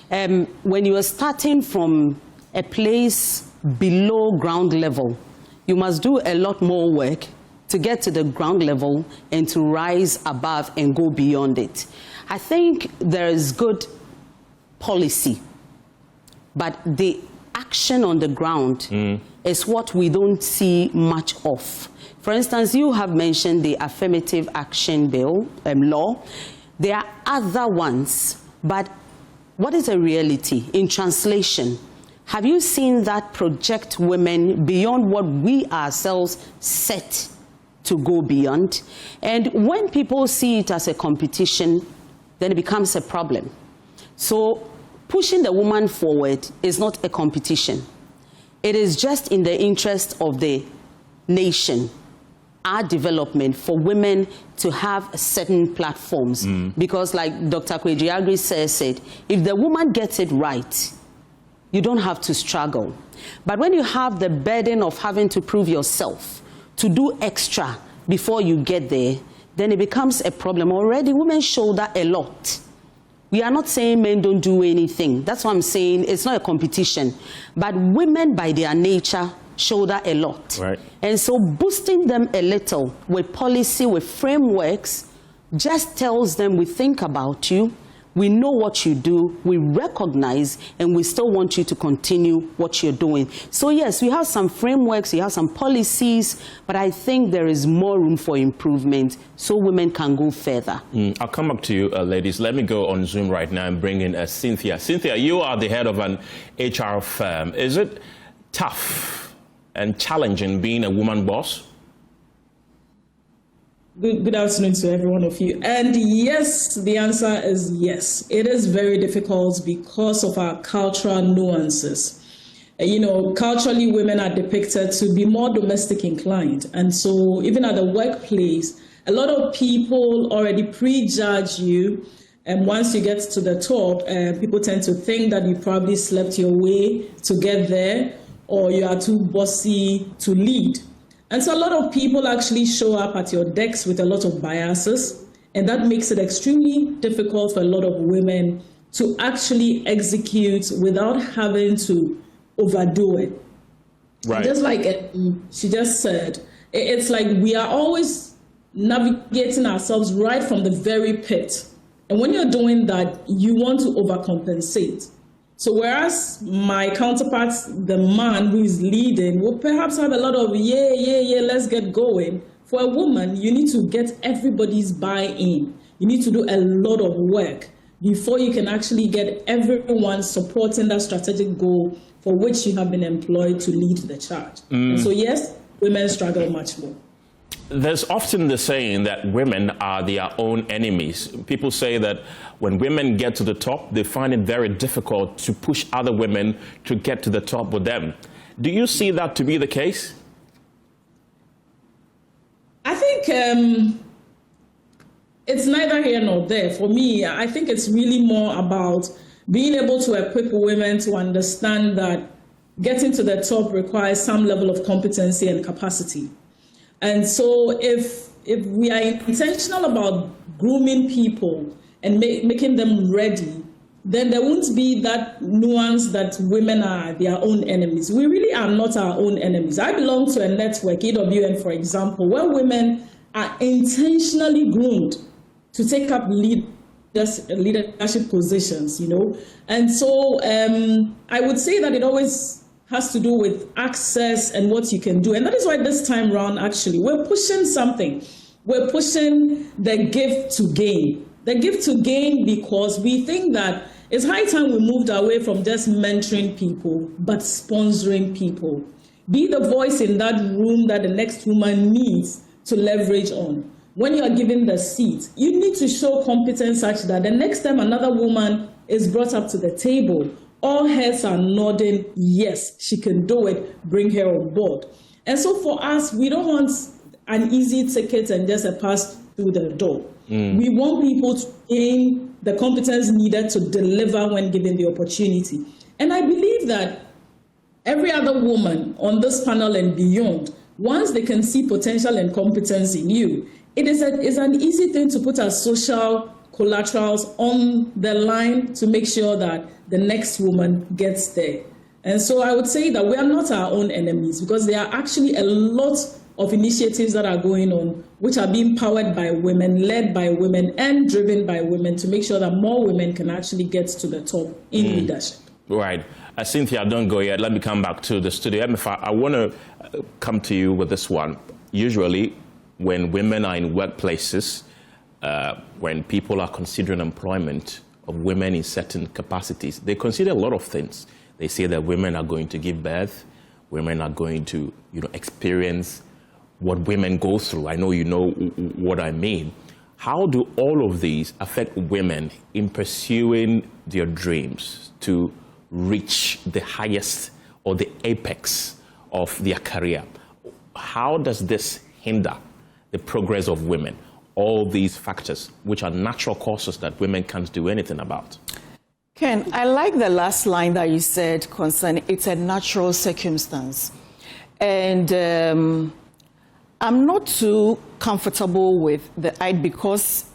When you are starting from a place below ground level, you must do a lot more work to get to the ground level and to rise above and go beyond it. I think there is good policy, but the action on the ground is what we don't see much of. For instance, you have mentioned the affirmative action bill, law. There are other ones, but what is a reality in translation? Have you seen that project women beyond what we ourselves set to go beyond? And when people see it as a competition, then it becomes a problem. So pushing the woman forward is not a competition. It is just in the interest of the nation, our development, for women to have certain platforms. Because like Dr. Kwejiagri says, if the woman gets it right, you don't have to struggle. But when you have the burden of having to prove yourself, to do extra before you get there, then it becomes a problem. Already, women shoulder a lot. We are not saying men don't do anything. That's what I'm saying. It's not a competition. But women, by their nature, shoulder a lot. Right. And so boosting them a little with policy, with frameworks, just tells them we think about you, we know what you do, we recognize, and we still want you to continue what you're doing. So yes, we have some frameworks, we have some policies, but I think there is more room for improvement so women can go further. I'll come back to you, ladies. Let me go on Zoom right now and bring in Cynthia. Cynthia, you are the head of an HR firm. Is it tough and challenging being a woman boss? Good afternoon to every one of you. And yes, the answer is yes. It is very difficult because of our cultural nuances. You know, culturally, women are depicted to be more domestic inclined. And so even at the workplace, a lot of people already prejudge you. And once you get to the top, people tend to think that you probably slept your way to get there, or you are too bossy to lead. And so a lot of people actually show up at your decks with a lot of biases, and that makes it extremely difficult for a lot of women to actually execute without having to overdo it. Right. Just like she just said, it's like we are always navigating ourselves right from the very pit. And when you're doing that, you want to overcompensate. So whereas my counterparts, the man who is leading, will perhaps have a lot of, yeah, let's get going. For a woman, you need to get everybody's buy-in. You need to do a lot of work before you can actually get everyone supporting that strategic goal for which you have been employed to lead the charge. And so yes, women struggle much more. There's often the saying that women are their own enemies. People say that when women get to the top, they find it very difficult to push other women to get to the top with them. Do you see that to be the case? I think it's neither here nor there. For me, I think it's really more about being able to equip women to understand that getting to the top requires some level of competency and capacity. And so if we are intentional about grooming people and making them ready, then there won't be that nuance that women are their own enemies. We really are not our own enemies. I belong to a network, EWN, for example, where women are intentionally groomed to take up leadership positions, you know. And so I would say that it always has to do with access and what you can do. And that is why this time around, actually, we're pushing something. We're pushing the give to gain. The give to gain because we think that it's high time we moved away from just mentoring people, but sponsoring people. Be the voice in that room that the next woman needs to leverage on. When you are given the seat, you need to show competence such that the next time another woman is brought up to the table, all heads are nodding, yes, she can do it, bring her on board. And so for us, we don't want an easy ticket and just a pass through the door. We want people to gain the competence needed to deliver when given the opportunity. And I believe that every other woman on this panel and beyond, once they can see potential and competence in you, it's an easy thing to put as social collaterals on the line to make sure that the next woman gets there. And so I would say that we are not our own enemies because there are actually a lot of initiatives that are going on which are being powered by women, led by women, and driven by women to make sure that more women can actually get to the top in leadership. Right. Cynthia, don't go yet. Let me come back to the studio. I want to come to you with this one. Usually, when women are in workplaces, when people are considering employment of women in certain capacities, they consider a lot of things. They say that women are going to give birth, women are going to, experience what women go through. I know you know what I mean. How do all of these affect women in pursuing their dreams to reach the highest or the apex of their career? How does this hinder the progress of women? All these factors, which are natural causes that women can't do anything about. Ken, I like the last line that you said concerning it's a natural circumstance. And I'm not too comfortable with the idea, because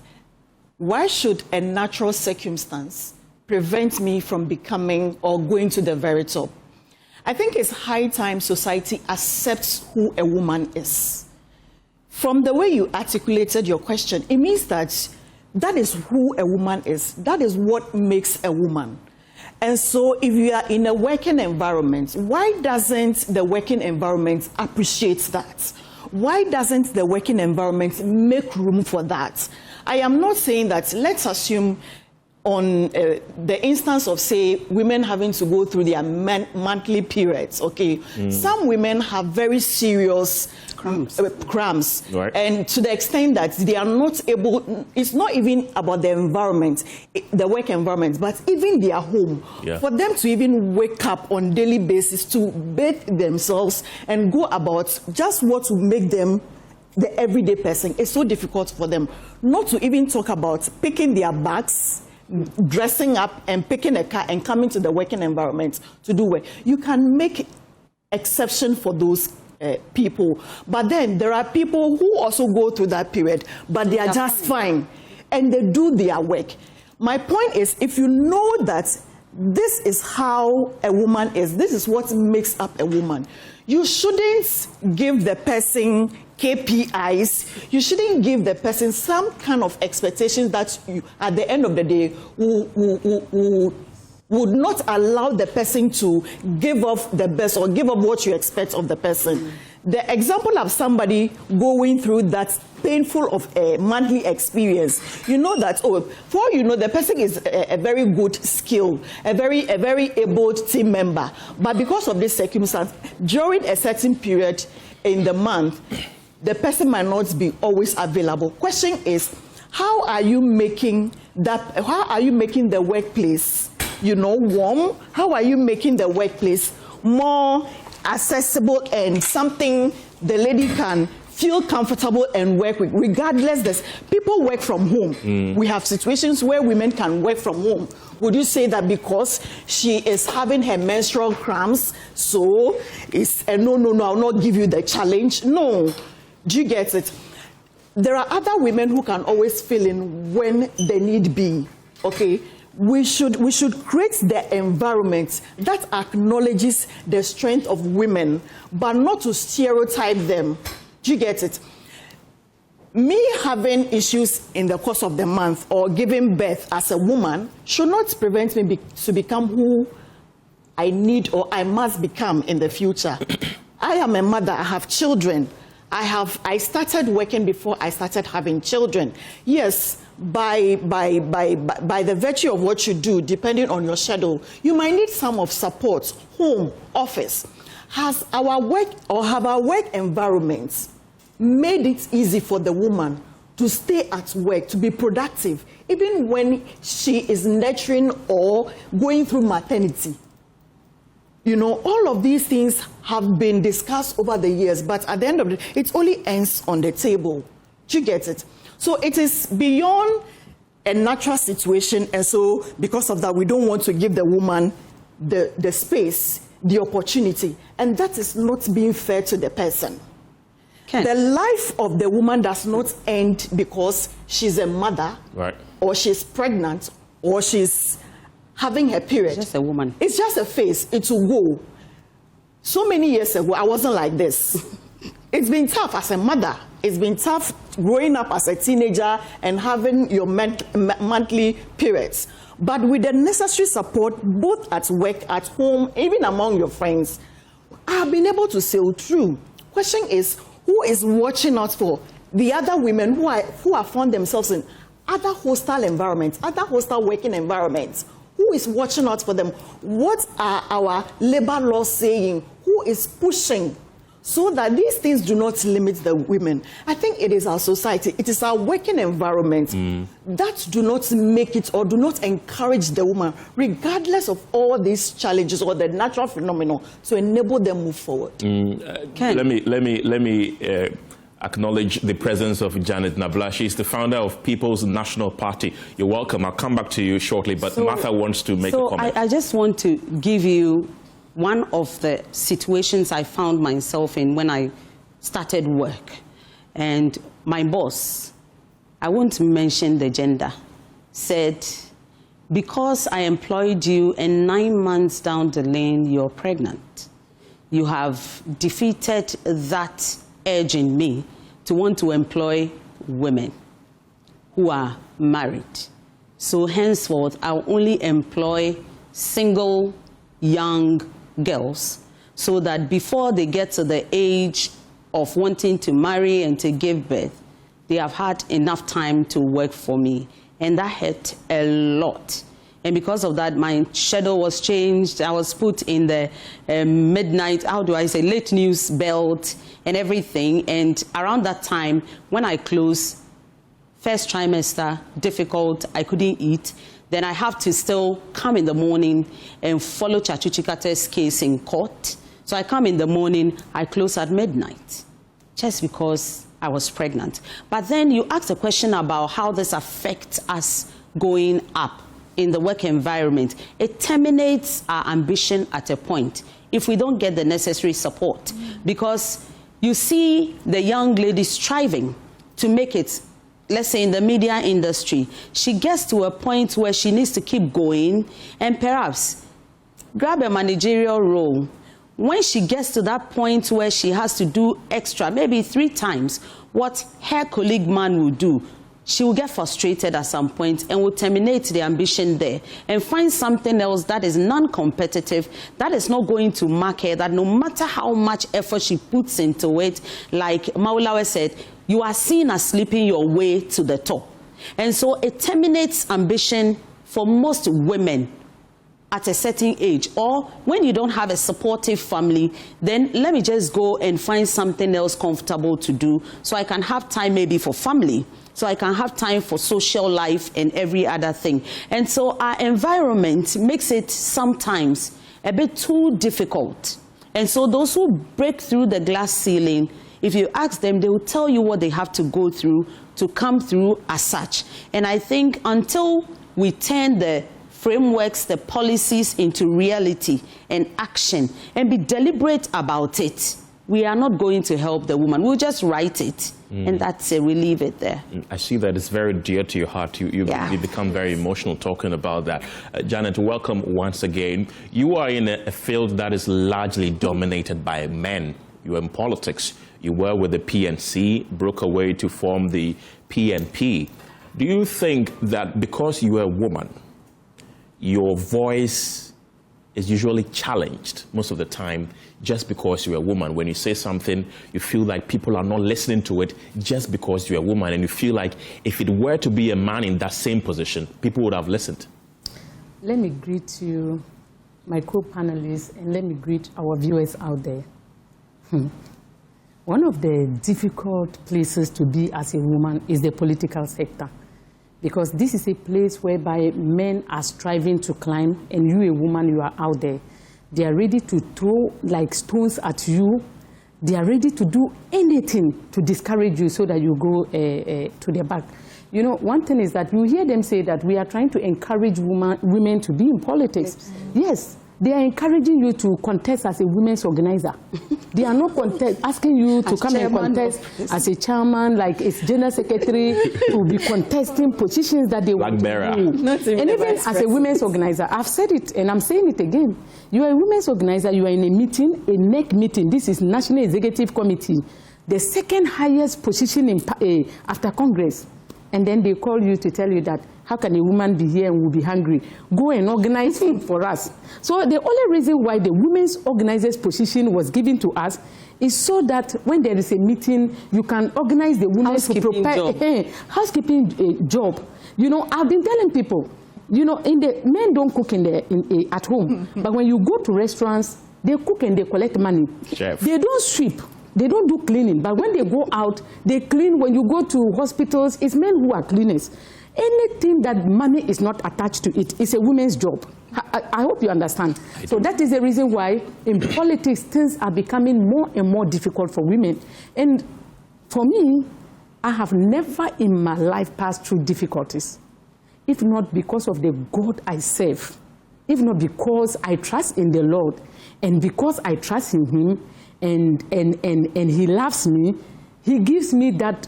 why should a natural circumstance prevent me from becoming or going to the very top? I think it's high time society accepts who a woman is. From the way you articulated your question, it means that that is who a woman is. That is what makes a woman. And so if you are in a working environment, why doesn't the working environment appreciate that? Why doesn't the working environment make room for that? I am not saying that, let's assume on the instance of, say, women having to go through their monthly periods, okay? Some women have very serious cramps. Right. And to the extent that they are not able, it's not even about the environment, the work environment, but even their home. Yeah. For them to even wake up on a daily basis to bathe themselves and go about just what will make them the everyday person, it's so difficult for them. Not to even talk about picking their bags, dressing up and picking a car and coming to the working environment to do work. You can make exception for those people, but then there are people who also go through that period, but they are just fine and they do their work. My point is, if you know that this is how a woman is, this is what makes up a woman, you shouldn't give the person KPIs. You shouldn't give the person some kind of expectations that you, at the end of the day, would not allow the person to give up the best or give up what you expect of the person. The example of somebody going through that painful of a monthly experience, you know that, oh, for you know, the person is a very good skill, a very able team member, but because of this circumstance, during a certain period in the month, the person might not be always available. Question is, how are you making that? How are you making the workplace, you know, warm? How are you making the workplace more accessible and something the lady can feel comfortable and work with, regardless this. People work from home. We have situations where women can work from home. Would you say that because she is having her menstrual cramps, so it's a no, I'll not give you the challenge? No. Do you get it? There are other women who can always fill in when the need be, okay? We should create the environment that acknowledges the strength of women, but not to stereotype them. Do you get it? Me having issues in the course of the month or giving birth as a woman should not prevent me to become who I need or I must become in the future. I am a mother, I have children. I started working before I started having children. Yes, by the virtue of what you do, depending on your schedule, you might need some of support, home, office. Have our work environments made it easy for the woman to stay at work, to be productive, even when she is nurturing or going through maternity? You know, all of these things have been discussed over the years, but at the end of it, it only ends on the table. Do you get it? So it is beyond a natural situation, and so because of that, we don't want to give the woman the space, the opportunity, and that is not being fair to the person. Okay. The life of the woman does not end because she's a mother, right, or she's pregnant, or she's having her period. It's just a woman. It's just a phase. It will go. So many years ago, I wasn't like this. It's been tough as a mother. It's been tough growing up as a teenager and having your monthly periods. But with the necessary support, both at work, at home, even among your friends, I have been able to sail through. Question is, who is watching out for the other women who have found themselves in other hostile environments, other hostile working environments? Who is watching out for them? What are our labor laws saying? Who is pushing so that these things do not limit the women? I think it is our society, it is our working environment that do not make it or do not encourage the woman, regardless of all these challenges or the natural phenomenon, to enable them move forward. Let me acknowledge the presence of Janet Nabla. She's the founder of People's National Party. You're welcome. I'll come back to you shortly, but Martha wants to make a comment. I just want to give you one of the situations I found myself in when I started work. And my boss, I won't mention the gender, said, because I employed you and 9 months down the lane, you're pregnant. You have defeated that urge in me to want to employ women who are married. So henceforth, I'll only employ single young girls so that before they get to the age of wanting to marry and to give birth, they have had enough time to work for me. And that hurt a lot. And because of that, my schedule was changed. I was put in the midnight, late news belt and everything. And around that time, when I closed, first trimester, difficult, I couldn't eat. Then I have to still come in the morning and follow Chachu Chikate's case in court. So I come in the morning, I close at midnight, just because I was pregnant. But then you asked a question about how this affects us going up in the work environment. It terminates our ambition at a point if we don't get the necessary support. Because you see the young lady striving to make it, let's say in the media industry. She gets to a point where she needs to keep going and perhaps grab a managerial role. When she gets to that point where she has to do extra, maybe 3 times what her colleague man will do, she will get frustrated at some point and will terminate the ambition there and find something else that is non-competitive, that is not going to mark her, that no matter how much effort she puts into it, like Maulawe said, you are seen as sleeping your way to the top. And so it terminates ambition for most women at a certain age. Or when you don't have a supportive family, then let me just go and find something else comfortable to do so I can have time maybe for family, so I can have time for social life and every other thing. And so our environment makes it sometimes a bit too difficult. And so those who break through the glass ceiling, if you ask them, they will tell you what they have to go through to come through as such. And I think until we turn the frameworks, the policies into reality and action and be deliberate about it, we are not going to help the woman. We'll just write it. And that's it. We leave it there. I see that it's very dear to your heart. You become very emotional talking about that. Janet, welcome once again. You are in a field that is largely dominated by men. You are in politics. You were with the PNC, broke away to form the PNP. Do you think that because you are a woman, your voice is usually challenged most of the time just because you're a woman? When you say something, you feel like people are not listening to it just because you're a woman, and you feel like if it were to be a man in that same position, people would have listened. Let me greet you, my co-panelists, and let me greet our viewers out there. One of the difficult places to be as a woman is the political sector, because this is a place whereby men are striving to climb, and you, a woman, you are out there. They are ready to throw like stones at you. They are ready to do anything to discourage you so that you go to the back. You know, one thing is that you hear them say that we are trying to encourage women to be in politics. Yes, they are encouraging you to contest as a women's organizer. They are not asking you to come and contest as a chairman, like a general secretary, to be contesting positions that they want to do. And even as a women's organizer, I've said it and I'm saying it again. You are a women's organizer, you are in a meeting, a NEC meeting. This is National Executive Committee, the second highest position in, after Congress. And then they call you to tell you that, how can a woman be here and will be hungry? Go and organize food for us. So the only reason why the women's organizers position was given to us is so that when there is a meeting, you can organize the women to prepare housekeeping job. You know, I've been telling people, you know, men don't cook at home, but when you go to restaurants, they cook and they collect money. Chef. They don't sweep. They don't do cleaning, but when they go out, they clean. When you go to hospitals, it's men who are cleaners. Anything that money is not attached to it is a woman's job. I hope you understand. So that is the reason why in politics, things are becoming more and more difficult for women. And For me, I have never in my life passed through difficulties, if not because of the God I serve, if not because I trust in the Lord, and because I trust in Him, and He loves me. He gives me that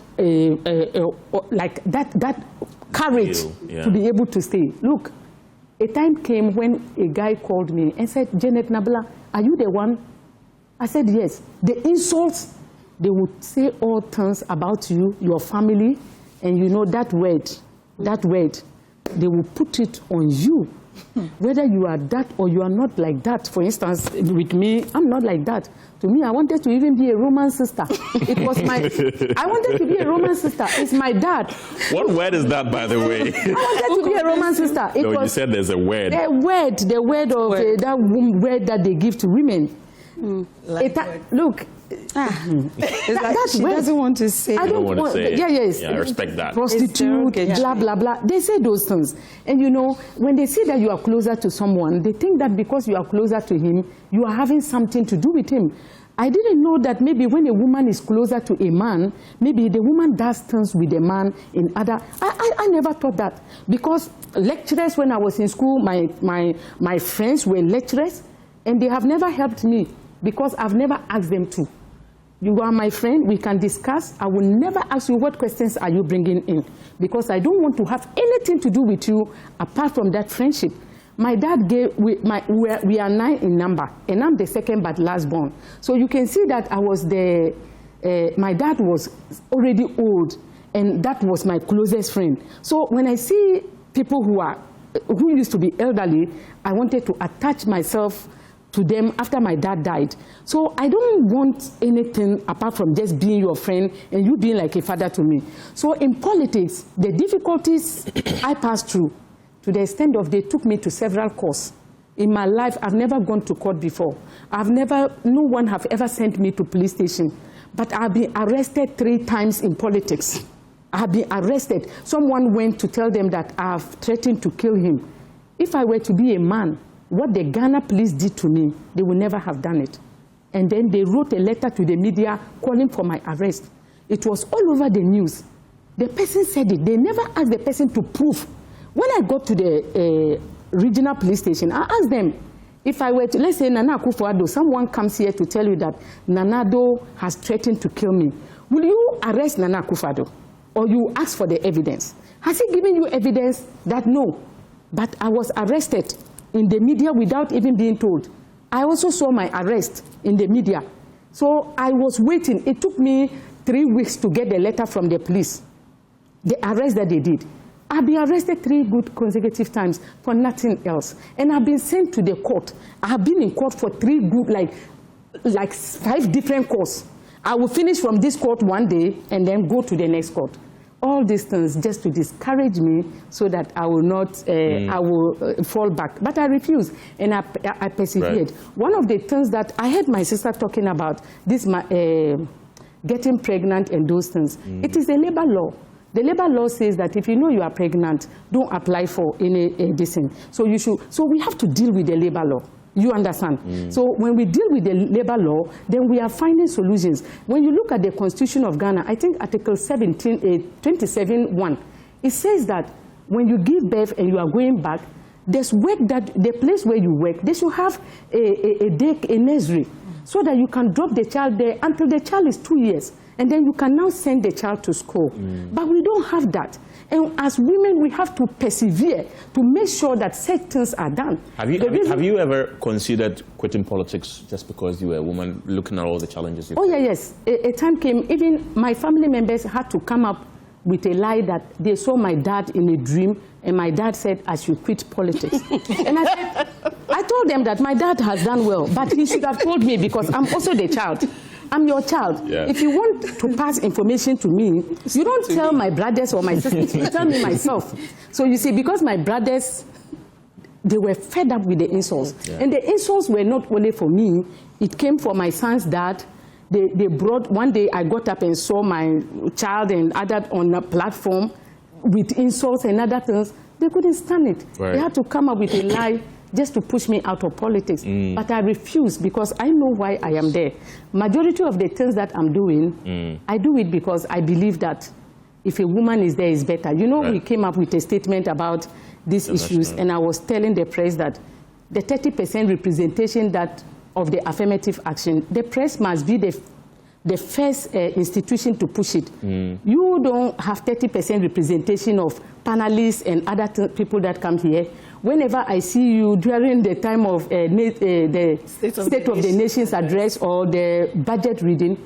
like that courage to be able to stay. Look, a time came when a guy called me and said, Janet Nabla, are you the one? I said, yes. The insults, they would say all things about you, your family, and you know that word, they will put it on you. Whether you are that or you are not like that. For instance, with me, I'm not like that. To me, I wanted to even be a Roman sister. It was I wanted to be a Roman sister. It's my dad. What word is that, by the way? I wanted to be a Roman sister. You said there's a word. The word of that word that they give to women. Look. She doesn't want to say. I don't want to say. Yes. Yeah, I respect that. Prostitute, blah, blah, blah. They say those things. And you know, when they see that you are closer to someone, they think that because you are closer to him, you are having something to do with him. I didn't know that maybe when a woman is closer to a man, maybe the woman does things with a man in other. I never thought that. Because lecturers, when I was in school, my friends were lecturers, and they have never helped me. Because I've never asked them to. You are my friend, we can discuss. I will never ask you what questions are you bringing in. Because I don't want to have anything to do with you apart from that friendship. My dad we are 9 in number, and I'm the second but last born. So you can see that I was my dad was already old, and that was my closest friend. So when I see people who used to be elderly, I wanted to attach myself to them after my dad died. So I don't want anything apart from just being your friend and you being like a father to me. So in politics, the difficulties I passed through, to the extent of they took me to several courts. In my life, I've never gone to court before. No one have ever sent me to police station. But I've been arrested 3 times in politics. I've been arrested. Someone went to tell them that I've threatened to kill him. If I were to be a man, what the Ghana police did to me, they would never have done it. And then they wrote a letter to the media calling for my arrest. It was all over the news. The person said it. They never asked the person to prove. When I got to the regional police station, I asked them, if I were to, let's say Nana Akufo-Addo, someone comes here to tell you that Nana-Addo has threatened to kill me, will you arrest Nana Akufo-Addo? Or you ask for the evidence? Has he given you evidence that no? But I was arrested in the media without even being told. I also saw my arrest in the media. So I was waiting. It took me 3 weeks to get the letter from the police, the arrest that they did. I've been arrested 3 good consecutive times for nothing else. And I've been sent to the court. I have been in court for 3 good, like 5 different courts. I will finish from this court one day and then go to the next court. All these things just to discourage me so that I will not, I will fall back. But I refused, and I persevered. Right. One of the things that I heard my sister talking about, this getting pregnant and those things, it is a labor law. The labor law says that if you know you are pregnant, don't apply for any medicine. So you should. So we have to deal with the labor law. You understand? So when we deal with the labor law, then we are finding solutions. When you look at the Constitution of Ghana, I think Article 27(1), it says that when you give birth and you are going back, there's work that the place where you work, they should have a nursery, so that you can drop the child there until the child is 2 years. And then you can now send the child to school. But we don't have that. And as women, we have to persevere to make sure that such things are done. Have you ever considered quitting politics just because you were a woman, looking at all the challenges you faced? Yes. A time came, even my family members had to come up with a lie that they saw my dad in a dream, and my dad said I should quit politics. And I told them that my dad has done well, but he should have told me because I'm also the child. I'm your child. Yeah. If you want to pass information to me, you don't tell my brothers or my sisters, you tell me myself. So you see, because my brothers, they were fed up with the insults. Yeah. And the insults were not only for me, it came for my son's dad. They brought, one day I got up and saw my child and other on a platform with insults and other things. They couldn't stand it. Right. They had to come up with a lie just to push me out of politics. But I refuse because I know why I am there. Majority of the things that I'm doing, I do it because I believe that if a woman is there, it's better. You know, we came up with a statement about these issues, and I was telling the press that the 30% representation that of the affirmative action, the press must be the first institution to push it. You don't have 30% representation of panelists and other people that come here. Whenever I see you during the time of the State of the Nation's address or the budget reading,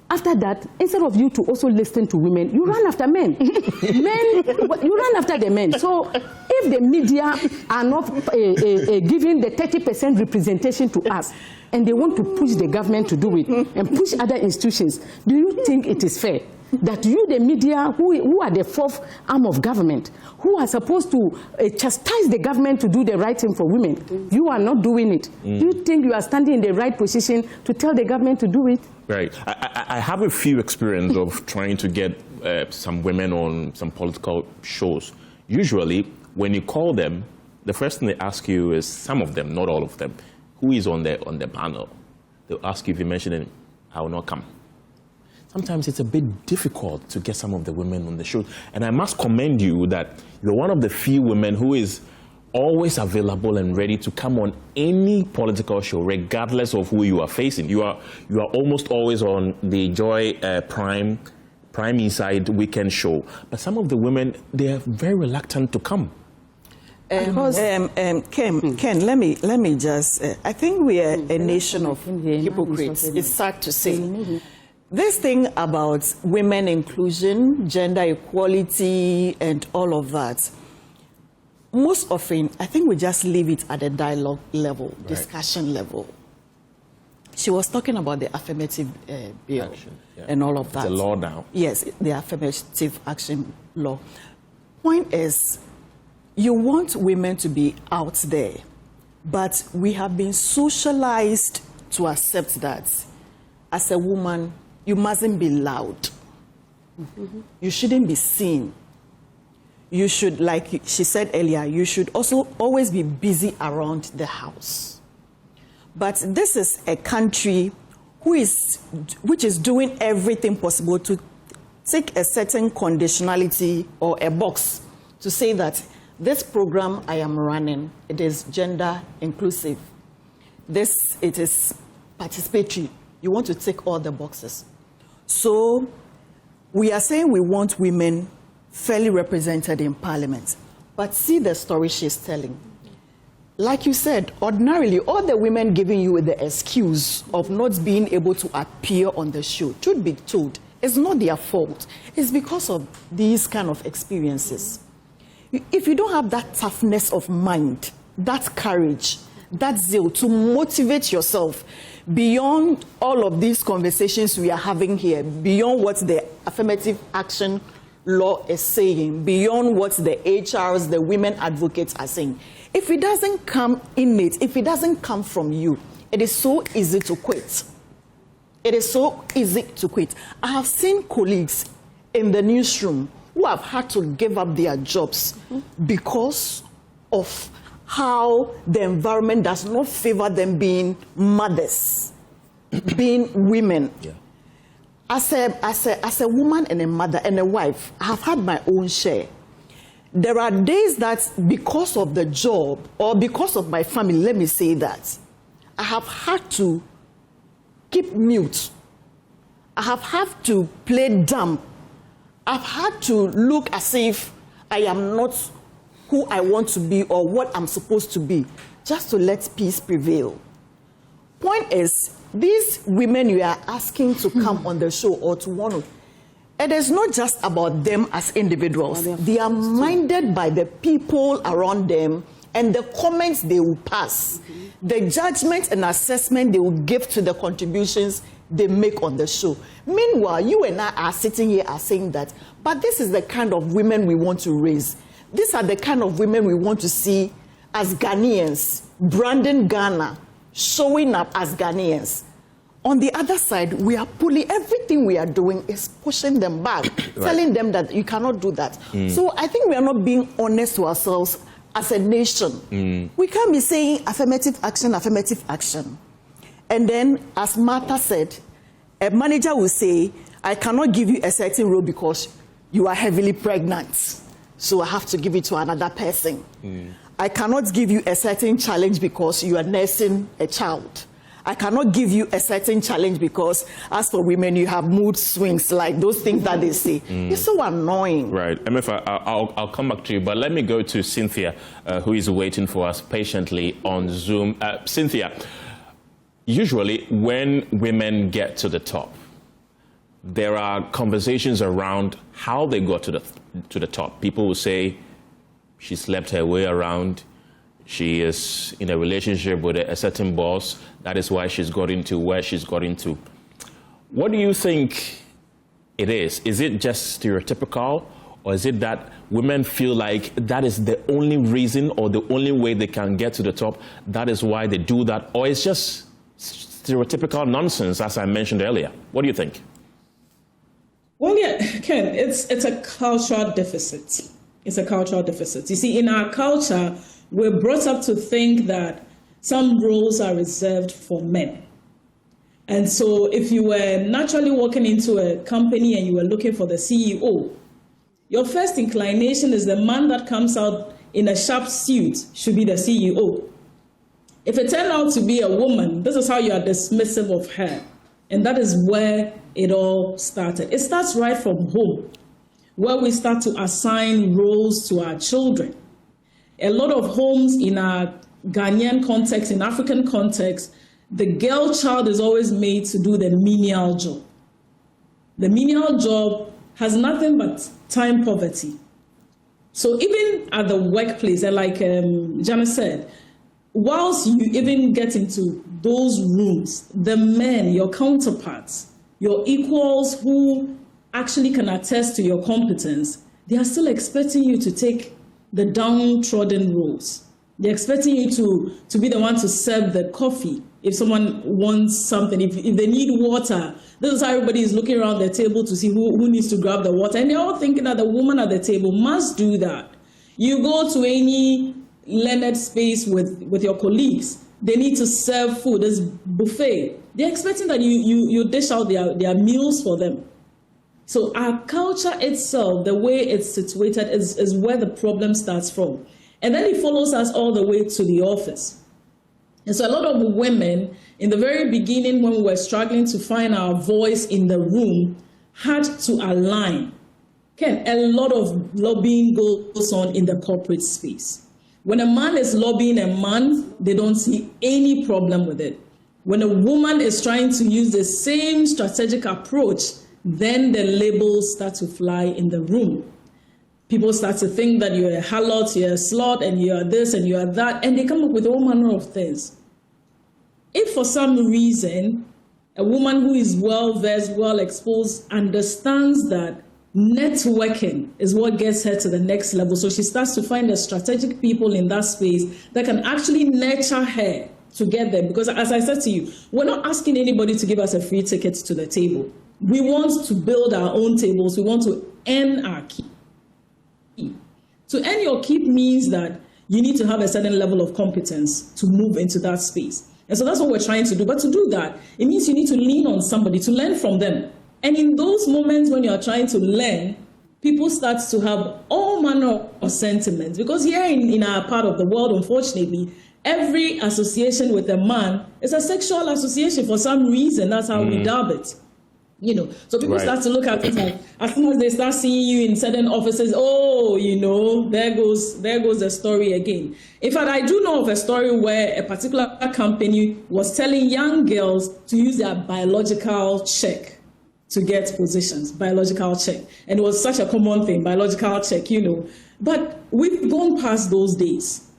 after that, instead of you to also listen to women, you run after men. You run after the men. So if the media are not giving the 30% representation to us, and they want to push the government to do it, and push other institutions, do you think it is fair that you, the media, who are the fourth arm of government, who are supposed to chastise the government to do the right thing for women, you are not doing it? Do you think you are standing in the right position to tell the government to do it? Right. I have a few experience of trying to get some women on some political shows. Usually, when you call them, the first thing they ask you is, some of them, not all of them, who is on the panel. They'll ask you if you mention it, I will not come. Sometimes it's a bit difficult to get some of the women on the show. And I must commend you that you're one of the few women who is always available and ready to come on any political show, regardless of who you are facing. You are almost always on the Joy Prime Inside weekend show. But some of the women, they are very reluctant to come. Ken, let me just, I think we are a nation of hypocrites. It's sad to say. This thing about women inclusion, gender equality, and all of that, most often, I think we just leave it at a dialogue level, discussion level. She was talking about the affirmative bill and all of that. It's a law now. Yes, the affirmative action law. Point is, you want women to be out there, but we have been socialized to accept that as a woman, you mustn't be loud. You shouldn't be seen. You should, like she said earlier, you should also always be busy around the house. But this is a country which is doing everything possible to take a certain conditionality or a box to say that this program I am running, it is gender inclusive. It is participatory. You want to tick all the boxes. So we are saying we want women fairly represented in parliament. But see the story she's telling. Like you said, ordinarily, all the women giving you the excuse of not being able to appear on the show, should be told, it's not their fault. It's because of these kind of experiences. If you don't have that toughness of mind, that courage, that zeal to motivate yourself beyond all of these conversations we are having here, beyond what the affirmative action law is saying, beyond what the HRs, the women advocates are saying, if it doesn't come innate, if it doesn't come from you, it is so easy to quit. It is so easy to quit. I have seen colleagues in the newsroom who have had to give up their jobs because of how the environment does not favor them being mothers, being women. Yeah. As a woman and a mother and a wife, I have had my own share. There are days that because of the job or because of my family, let me say that, I have had to keep mute. I have had to play dumb. I've had to look as if I am not who I want to be or what I'm supposed to be, just to let peace prevail. Point is, these women you are asking to come on the show or to want to, it is not just about them as individuals. They are minded by the people around them and the comments they will pass, the judgment and assessment they will give to the contributions they make on the show. Meanwhile, you and I are sitting here are saying that, but this is the kind of women we want to raise. These are the kind of women we want to see as Ghanaians, branding Ghana, showing up as Ghanaians. On the other side, we are pulling, everything we are doing is pushing them back, telling them that you cannot do that. So I think we are not being honest to ourselves as a nation. We can't be saying affirmative action, and then, as Martha said, a manager will say, I cannot give you a certain role because you are heavily pregnant, so I have to give it to another person. I cannot give you a certain challenge because you are nursing a child. I cannot give you a certain challenge because, as for women, you have mood swings, like those things that they say. It's so annoying. Right. MF, I'll come back to you, but let me go to Cynthia, who is waiting for us patiently on Zoom. Cynthia, usually when women get to the top, there are conversations around how they got to the top. People will say she slept her way around. She is in a relationship with a certain boss. That is why she's got into where she's got into. What do you think it is? Is it just stereotypical, or is it that women feel like that is the only reason or the only way they can get to the top? That is why they do that, or it's just stereotypical nonsense, as I mentioned earlier? What do you think? Well, yeah, Ken, it's a cultural deficit. It's a cultural deficit. You see, in our culture, we're brought up to think that some roles are reserved for men. And so if you were naturally walking into a company and you were looking for the CEO, your first inclination is the man that comes out in a sharp suit should be the CEO. If it turned out to be a woman, this is how you are dismissive of her. And that is where it all started. It starts right from home, where we start to assign roles to our children. A lot of homes in our Ghanaian context, in African context, the girl child is always made to do the menial job. The menial job has nothing but time poverty. So even at the workplace, and like Janice said, whilst you even get into those rooms, the men, your counterparts, your equals who actually can attest to your competence, they are still expecting you to take the downtrodden roles. They're expecting you to be the one to serve the coffee. If someone wants something, if they need water, this is how everybody is looking around the table to see who needs to grab the water. And they're all thinking that the woman at the table must do that. You go to any learned space with your colleagues, they need to serve food. There's buffet. They're expecting that you dish out their meals for them. So our culture itself, the way it's situated, is where the problem starts from. And then it follows us all the way to the office. And so a lot of women, in the very beginning when we were struggling to find our voice in the room, had to align. Ken, a lot of lobbying goes on in the corporate space. When a man is lobbying a man, they don't see any problem with it. When a woman is trying to use the same strategic approach, then the labels start to fly in the room. People start to think that you're a harlot, you're a slut, and you're this and you're that, and they come up with all manner of things. If for some reason a woman who is well-versed, well-exposed, understands that networking is what gets her to the next level, so she starts to find the strategic people in that space that can actually nurture her to get there. Because as I said to you, we're not asking anybody to give us a free ticket to the table. We want to build our own tables. We want to earn our keep. To earn your keep means that you need to have a certain level of competence to move into that space. And so that's what we're trying to do. But to do that, it means you need to lean on somebody, to learn from them. And in those moments when you're trying to learn, people start to have all manner of sentiments. Because here in our part of the world, unfortunately, every association with a man is a sexual association for some reason. That's how we dub it. You know, so people start to look at it like, as soon as they start seeing you in certain offices, oh, you know, there goes the story again. In fact, I do know of a story where a particular company was telling young girls to use their biological check to get positions, biological check. And it was such a common thing, biological check, you know. But we've gone past those days.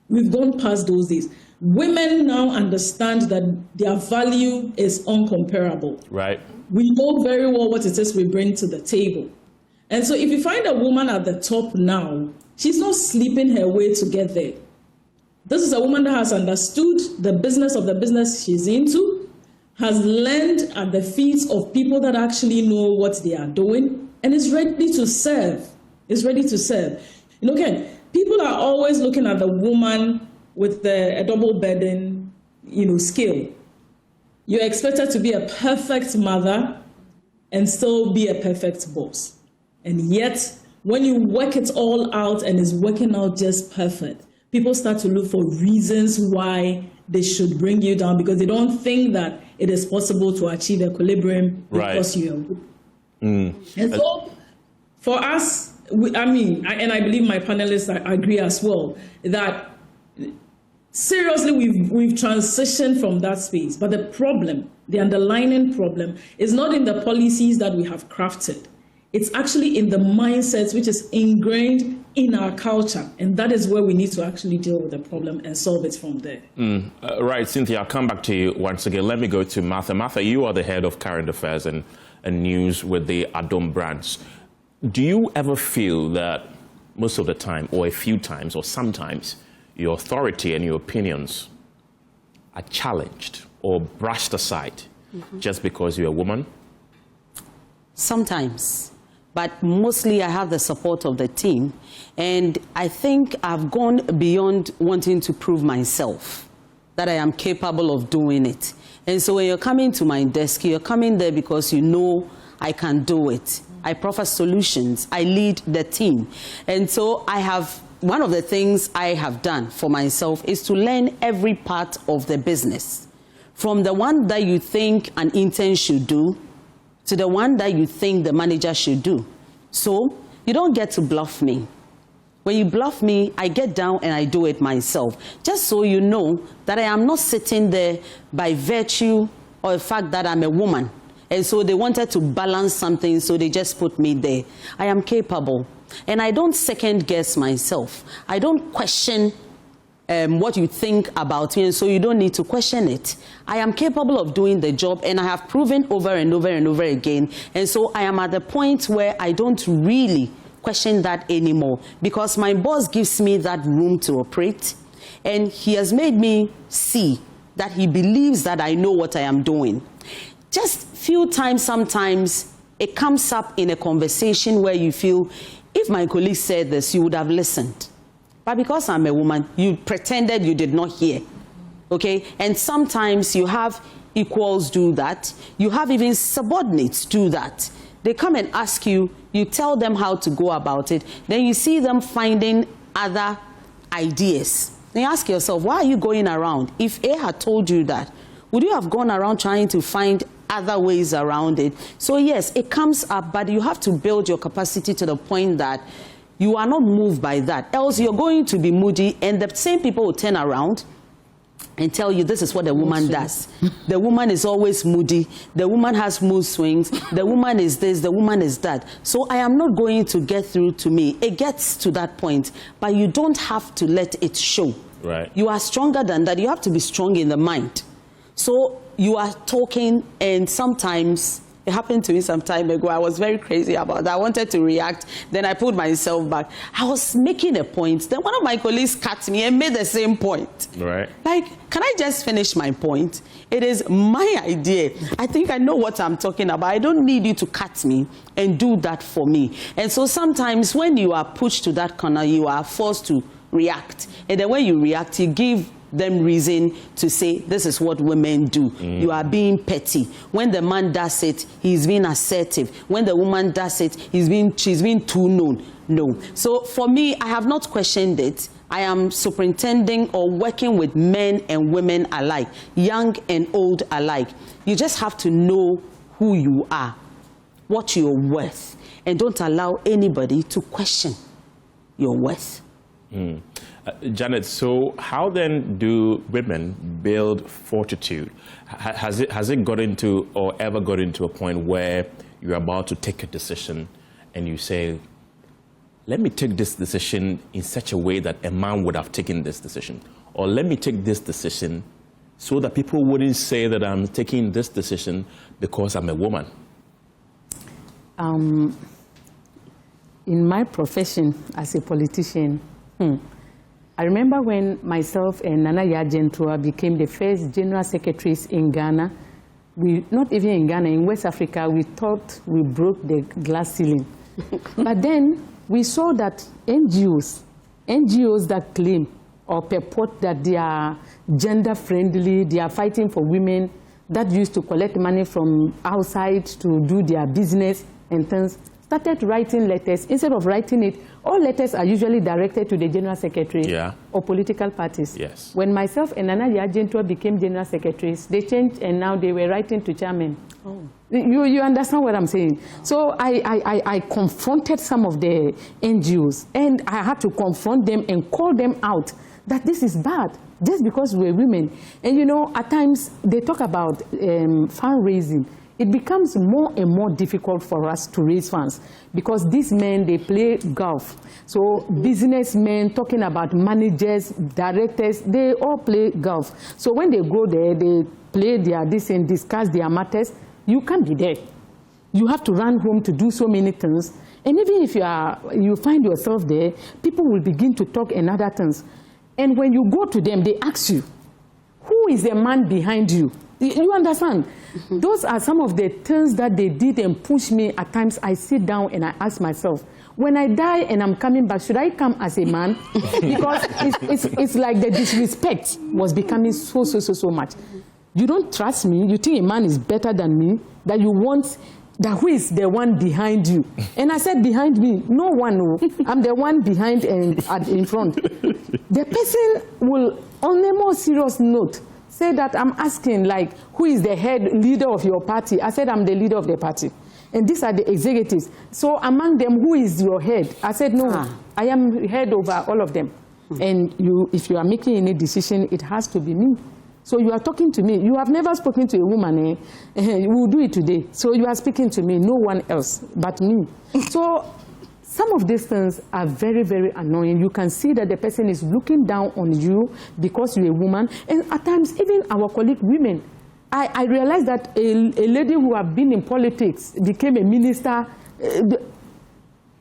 We've gone past those days. Women now understand that their value is incomparable. Right. We know very well what it is we bring to the table. And so if you find a woman at the top now, she's not sleeping her way to get there. This is a woman that has understood the business of the business she's into, has learned at the feet of people that actually know what they are doing, and is ready to serve. Is ready to serve. You know, Ken, people are always looking at the woman with a double burden, skill. You're expected to be a perfect mother and still be a perfect boss. And yet, when you work it all out and it's working out just perfect, people start to look for reasons why they should bring you down because they don't think that it is possible to achieve equilibrium because you are. And so, for us, I believe my panelists agree as well, that seriously, we've transitioned from that space. But the problem, the underlying problem, is not in the policies that we have crafted. It's actually in the mindsets which is ingrained in our culture. And that is where we need to actually deal with the problem and solve it from there. Right, Cynthia, I'll come back to you once again. Let me go to Martha. Martha, you are the head of current affairs and news with the Adom branch. Do you ever feel that most of the time, or a few times, or sometimes, your authority and your opinions are challenged or brushed aside just because you're a woman? Sometimes, but mostly I have the support of the team. And I think I've gone beyond wanting to prove myself that I am capable of doing it. And so when you're coming to my desk, you're coming there because you know I can do it. I proffer solutions. I lead the team. And so one of the things I have done for myself is to learn every part of the business. From the one that you think an intern should do to the one that you think the manager should do. So you don't get to bluff me. When you bluff me, I get down and I do it myself. Just so you know that I am not sitting there by virtue or the fact that I'm a woman. And so they wanted to balance something, so they just put me there. I am capable. And I don't second guess myself. I don't question what you think about me, and so you don't need to question it. I am capable of doing the job, and I have proven over and over and over again. And so I am at the point where I don't really question that anymore because my boss gives me that room to operate, and he has made me see that he believes that I know what I am doing. Just few times, sometimes it comes up in a conversation where you feel, if my colleague said this, you would have listened. But because I'm a woman, you pretended you did not hear, okay? And sometimes you have equals do that. You have even subordinates do that. They come and ask you, you tell them how to go about it. Then you see them finding other ideas. Then you ask yourself, why are you going around? If A had told you that, would you have gone around trying to find other ways around it? So yes, it comes up, but you have to build your capacity to the point that you are not moved by that. Else you're going to be moody, and the same people will turn around and tell you this is what the woman does. The woman is always moody. The woman has mood swings. The woman is this, the woman is that. So I am not going to get through to me. It gets to that point, but you don't have to let it show. Right. You are stronger than that. You have to be strong in the mind. So you are talking, and sometimes, it happened to me some time ago. I was very crazy about that. I wanted to react. Then I put myself back. I was making a point. Then one of my colleagues cut me and made the same point. Right. Like, can I just finish my point? It is my idea. I think I know what I'm talking about. I don't need you to cut me and do that for me. And so sometimes when you are pushed to that corner, you are forced to react. And then when you react, you give them reason to say this is what women do. You are being petty. When the man does it, he's being assertive. When the woman does it, she's being too known. No. So for me, I have not questioned it. I am superintending or working with men and women alike, young and old alike. You just have to know who you are, what you're worth, and don't allow anybody to question your worth. Janet, so how then do women build fortitude? Has it got into or ever got into a point where you're about to take a decision and you say, let me take this decision in such a way that a man would have taken this decision? Or let me take this decision so that people wouldn't say that I'm taking this decision because I'm a woman? In my profession as a politician, I remember when myself and Nana Yajentua became the first general secretaries in Ghana. Not even in Ghana, in West Africa, we thought we broke the glass ceiling. But then we saw that NGOs NGOs that claim or purport that they are gender-friendly, they are fighting for women, that used to collect money from outside to do their business and things, started writing letters. Instead of writing it, all letters are usually directed to the General Secretary or political parties. Yes. When myself and Nana Yajentua became General Secretaries, they changed and now they were writing to chairman. Oh. You understand what I'm saying? So I confronted some of the NGOs, and I had to confront them and call them out that this is bad, just because we're women. And you know, at times they talk about fundraising. It becomes more and more difficult for us to raise funds because these men, they play golf. So businessmen, talking about managers, directors, they all play golf. So when they go there, they play their this and discuss their matters. You can't be there. You have to run home to do so many things. And even if you find yourself there, people will begin to talk and other things. And when you go to them, they ask you, who is the man behind you? You understand? Mm-hmm. Those are some of the things that they did and push me. At times I sit down and I ask myself, when I die and I'm coming back, should I come as a man? Because it's like the disrespect was becoming so much. You don't trust me. You think a man is better than me, that you want, that who is the one behind you? And I said, behind me, no one. No. I'm the one behind and in front. The person will, on a more serious note, say that I'm asking, like, who is the head leader of your party? I said, I'm the leader of the party. And these are the executives. So among them, who is your head? I said, no, I am head over all of them. And if you are making any decision, it has to be me. So you are talking to me. You have never spoken to a woman. You will do it today. So you are speaking to me, no one else but me. So some of these things are very, very annoying. You can see that the person is looking down on you because you're a woman. And at times, even our colleague women, I realized that a lady who had been in politics became a minister.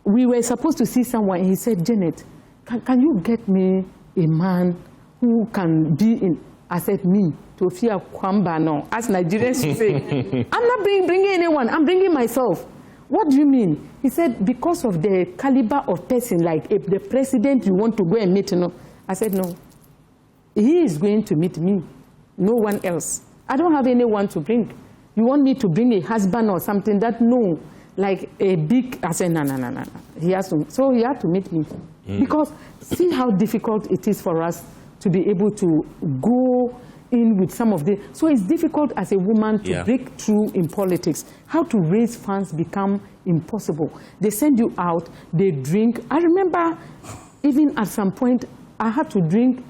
We were supposed to see someone, and he said, Janet, can you get me a man who can be in... I said, me, Tofia Kwamba, no. As Nigerians say, I'm not bringing anyone, I'm bringing myself. What do you mean? He said, because of the caliber of person, like if the president you want to go and meet, you know. I said, no. He is going to meet me, no one else. I don't have anyone to bring. You want me to bring a husband or something that, no, like a big, I said, no. He has to, so he had to meet me. Because see how difficult it is for us to be able to go in with some of the... So it's difficult as a woman to break through in politics. How to raise funds become impossible. They send you out, they drink. I remember even at some point, I had to drink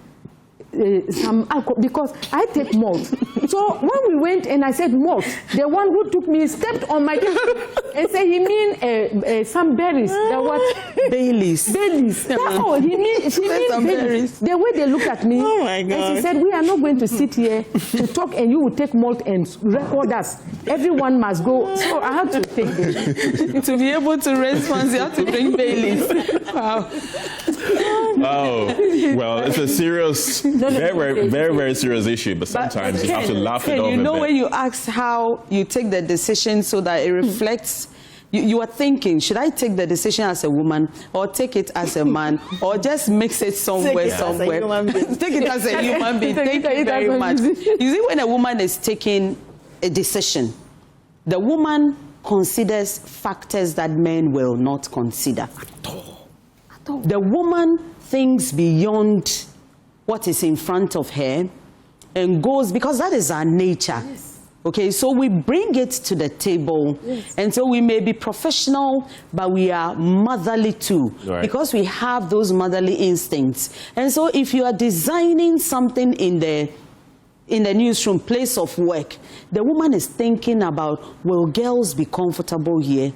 some alcohol because I take malt. So when we went and I said malt, the one who took me stepped on my and said, he mean some berries. That what? Baileys. That's all. He mean some berries. The way they look at me. Oh my God. And she said, we are not going to sit here to talk and you will take malt and record us. Everyone must go. So I had to take this. To be able to raise funds, you have to drink Baileys. Wow. Oh, well, it's a serious, very serious issue, but sometimes you have to laugh it off. You know, when you ask how you take the decision so that it reflects, you are thinking, should I take the decision as a woman or take it as a man or just mix it somewhere? Take it as a human being. Thank you very much. You see, when a woman is taking a decision, the woman considers factors that men will not consider. At all. The woman thinks beyond what is in front of her and goes, because that is our nature. Yes. Okay, so we bring it to the table. Yes. And so we may be professional, but we are motherly too, because we have those motherly instincts. And so if you are designing something in the newsroom, place of work, the woman is thinking about, will girls be comfortable here?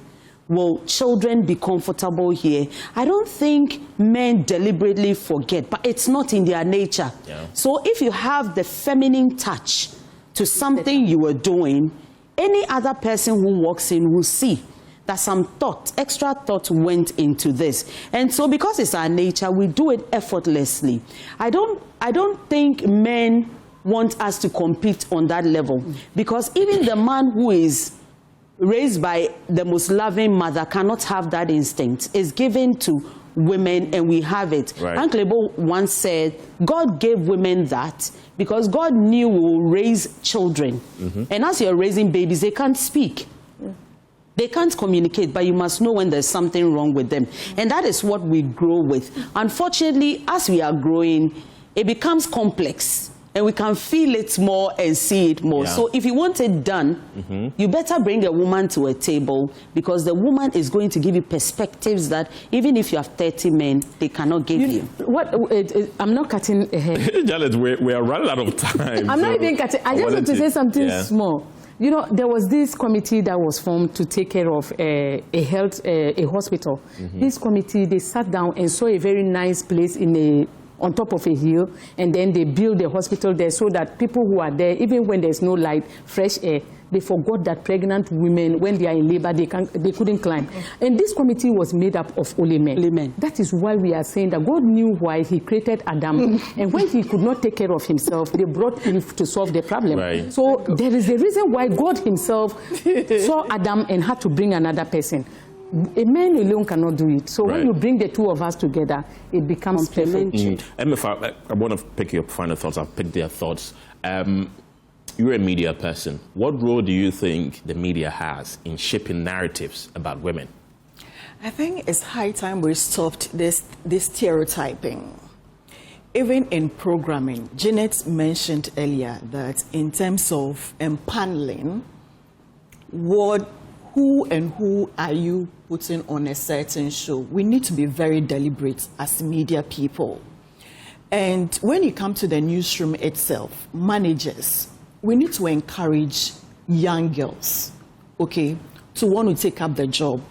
Will children be comfortable here? I don't think men deliberately forget, but it's not in their nature. Yeah. So if you have the feminine touch to something you are doing, any other person who walks in will see that some thought, extra thought went into this. And so because it's our nature, we do it effortlessly. I don't think men want us to compete on that level, because even the man who is raised by the most loving mother cannot have that instinct. It's given to women and we have it. Right. Uncle Ebo once said, God gave women that because God knew we will raise children. And as you're raising babies, they can't speak. They can't communicate, but you must know when there's something wrong with them. And that is what we grow with. Unfortunately, as we are growing, it becomes complex. And we can feel it more and see it more. Yeah. So if you want it done, you better bring a woman to a table, because the woman is going to give you perspectives that even if you have 30 men, they cannot give you. I'm not cutting ahead. Janet, we are running out of time. I'm not even cutting. I just want to say something small. You know, there was this committee that was formed to take care of a hospital. This committee, they sat down and saw a very nice place on top of a hill, and then they built the hospital there so that people who are there, even when there's no light, fresh air, they forgot that pregnant women, when they are in labor, they couldn't climb. And this committee was made up of only men. That is why we are saying that God knew why he created Adam. And when he could not take care of himself, they brought Eve to solve the problem. Right. So there is a reason why God himself saw Adam and had to bring another person. A man alone cannot do it. So when you bring the two of us together, it becomes perfect. I want to pick your final thoughts. I'll pick their thoughts. You're a media person. What role do you think the media has in shaping narratives about women? I think it's high time we stopped this stereotyping. Even in programming, Janet mentioned earlier that in terms of empaneling, who are you putting on a certain show? We need to be very deliberate as media people. And when you come to the newsroom itself, managers, we need to encourage young girls, okay, to want to take up the job.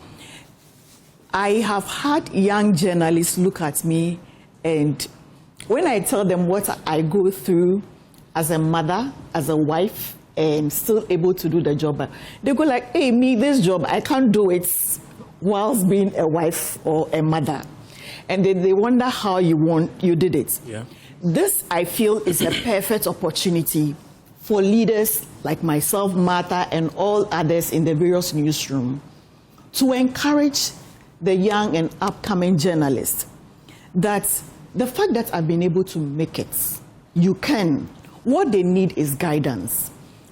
I have had young journalists look at me, and when I tell them what I go through as a mother, as a wife, and still able to do the job, they go like, hey, me, this job, I can't do it whilst being a wife or a mother. And then they wonder how you did it. Yeah. This, I feel, is a perfect opportunity for leaders like myself, Martha, and all others in the various newsroom to encourage the young and upcoming journalists that the fact that I've been able to make it, you can. What they need is guidance.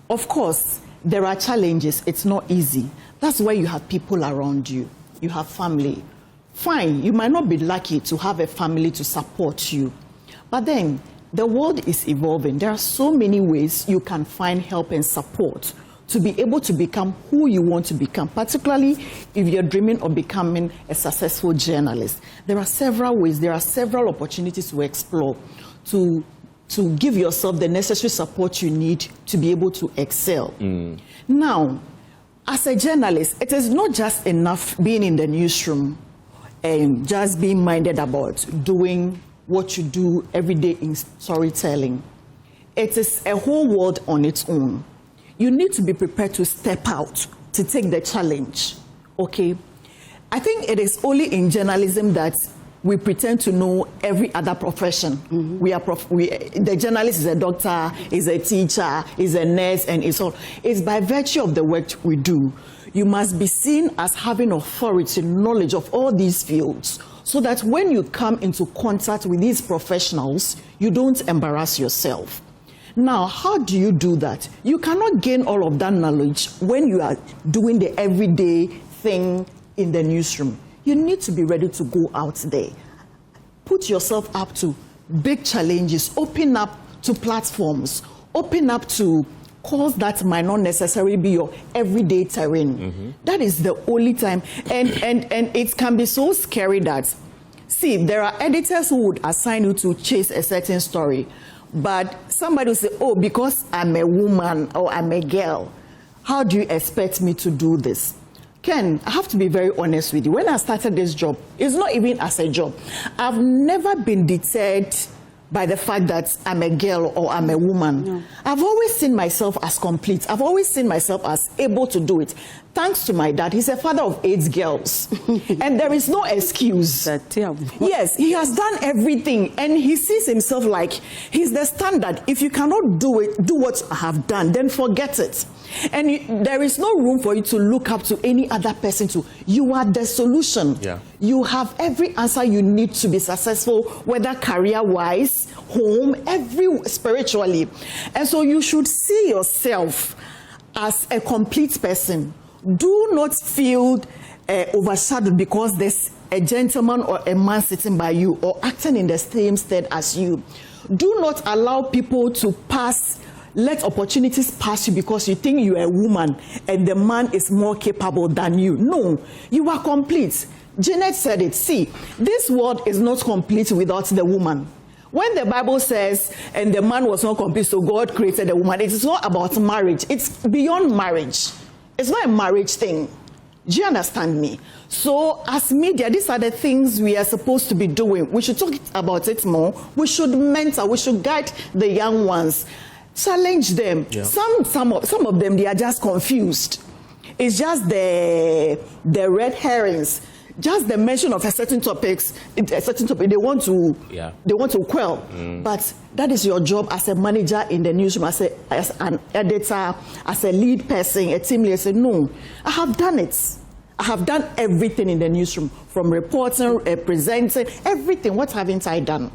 Of course, there are challenges. It's not easy. That's why you have people around you. You have family. Fine, you might not be lucky to have a family to support you. But then, the world is evolving. There are so many ways you can find help and support to be able to become who you want to become, particularly if you're dreaming of becoming a successful journalist. There are several ways, there are several opportunities to explore to give yourself the necessary support you need to be able to excel. Now, as a journalist, it is not just enough being in the newsroom and just being minded about doing what you do every day in storytelling. It is a whole world on its own. You need to be prepared to step out, to take the challenge, okay? I think it is only in journalism that we pretend to know every other profession. The journalist is a doctor, is a teacher, is a nurse, and it's all. It's by virtue of the work we do. You must be seen as having authority, knowledge of all these fields, so that when you come into contact with these professionals, you don't embarrass yourself. Now, how do you do that? You cannot gain all of that knowledge when you are doing the everyday thing in the newsroom. You need to be ready to go out there. Put yourself up to big challenges, open up to platforms, open up to cause that might not necessarily be your everyday terrain. That is the only time. And it can be so scary that, see, there are editors who would assign you to chase a certain story. But somebody will say, oh, because I'm a woman or I'm a girl, how do you expect me to do this? Ken, I have to be very honest with you. When I started this job, it's not even as a job. I've never been deterred by the fact that I'm a girl or I'm a woman. No. I've always seen myself as complete. I've always seen myself as able to do it. Thanks to my dad, he's a father of 8 girls. And there is no excuse. Yes, he has done everything. And he sees himself like he's the standard. If you cannot do it, do what I have done, then forget it. And there is no room for you to look up to any other person to. You are the solution. Yeah. You have every answer you need to be successful, whether career-wise, home, spiritually. And so you should see yourself as a complete person. Do not feel overshadowed because there's a gentleman or a man sitting by you or acting in the same stead as you. Do not allow people to let opportunities pass you because you think you are a woman and the man is more capable than you. No, you are complete. Janet said it. See, this world is not complete without the woman. When the Bible says, and the man was not complete, so God created a woman, it is not about marriage. It's beyond marriage. It's not a marriage thing. Do you understand me? So as media, these are the things we are supposed to be doing. We should talk about it more. We should mentor. We should guide the young ones. Challenge them. Yeah. Some of them, they are just confused. It's just the red herrings. Just the mention of a certain topic, they want to quell. But that is your job as a manager in the newsroom, as an editor, as a lead person, a team leader. Say, no, I have done it. I have done everything in the newsroom, from reporting, presenting, everything. What haven't I done?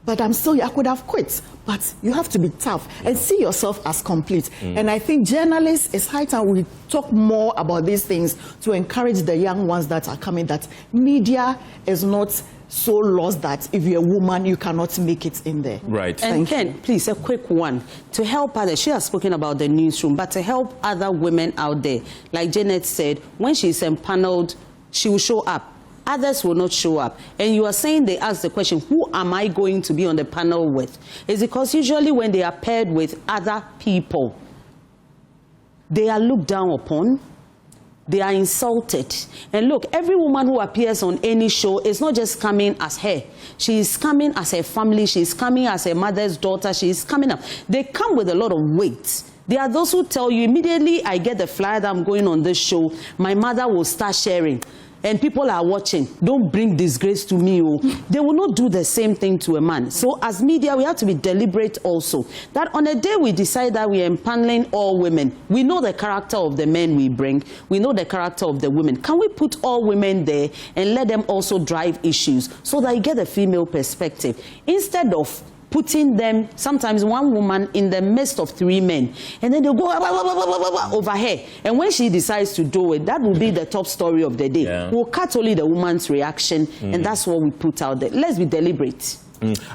But I could have quit. But you have to be tough and see yourself as complete. And I think journalists, it's high time we talk more about these things to encourage the young ones that are coming, that media is not so lost that if you're a woman, you cannot make it in there. Right. And Ken, please, a quick one. To help others, she has spoken about the newsroom, but to help other women out there, like Janet said, when she's empaneled, she will show up. Others will not show up. And you are saying they ask the question, who am I going to be on the panel with? It's because usually when they are paired with other people, they are looked down upon. They are insulted. And look, every woman who appears on any show is not just coming as her. She is coming as her family. She is coming as her mother's daughter. She is coming up. They come with a lot of weight. There are those who tell you, immediately I get the flyer that I'm going on this show, my mother will start sharing. And people are watching. Don't bring disgrace to me. Oh. They will not do the same thing to a man. So as media, we have to be deliberate also. That on a day we decide that we are empaneling all women, we know the character of the men we bring. We know the character of the women. Can we put all women there and let them also drive issues so that you get a female perspective? Instead of putting them, sometimes one woman in the midst of three men, and then they'll go over her. And when she decides to do it, that will be the top story of the day. Yeah. We'll cut only the woman's reaction, and that's what we put out there. Let's be deliberate.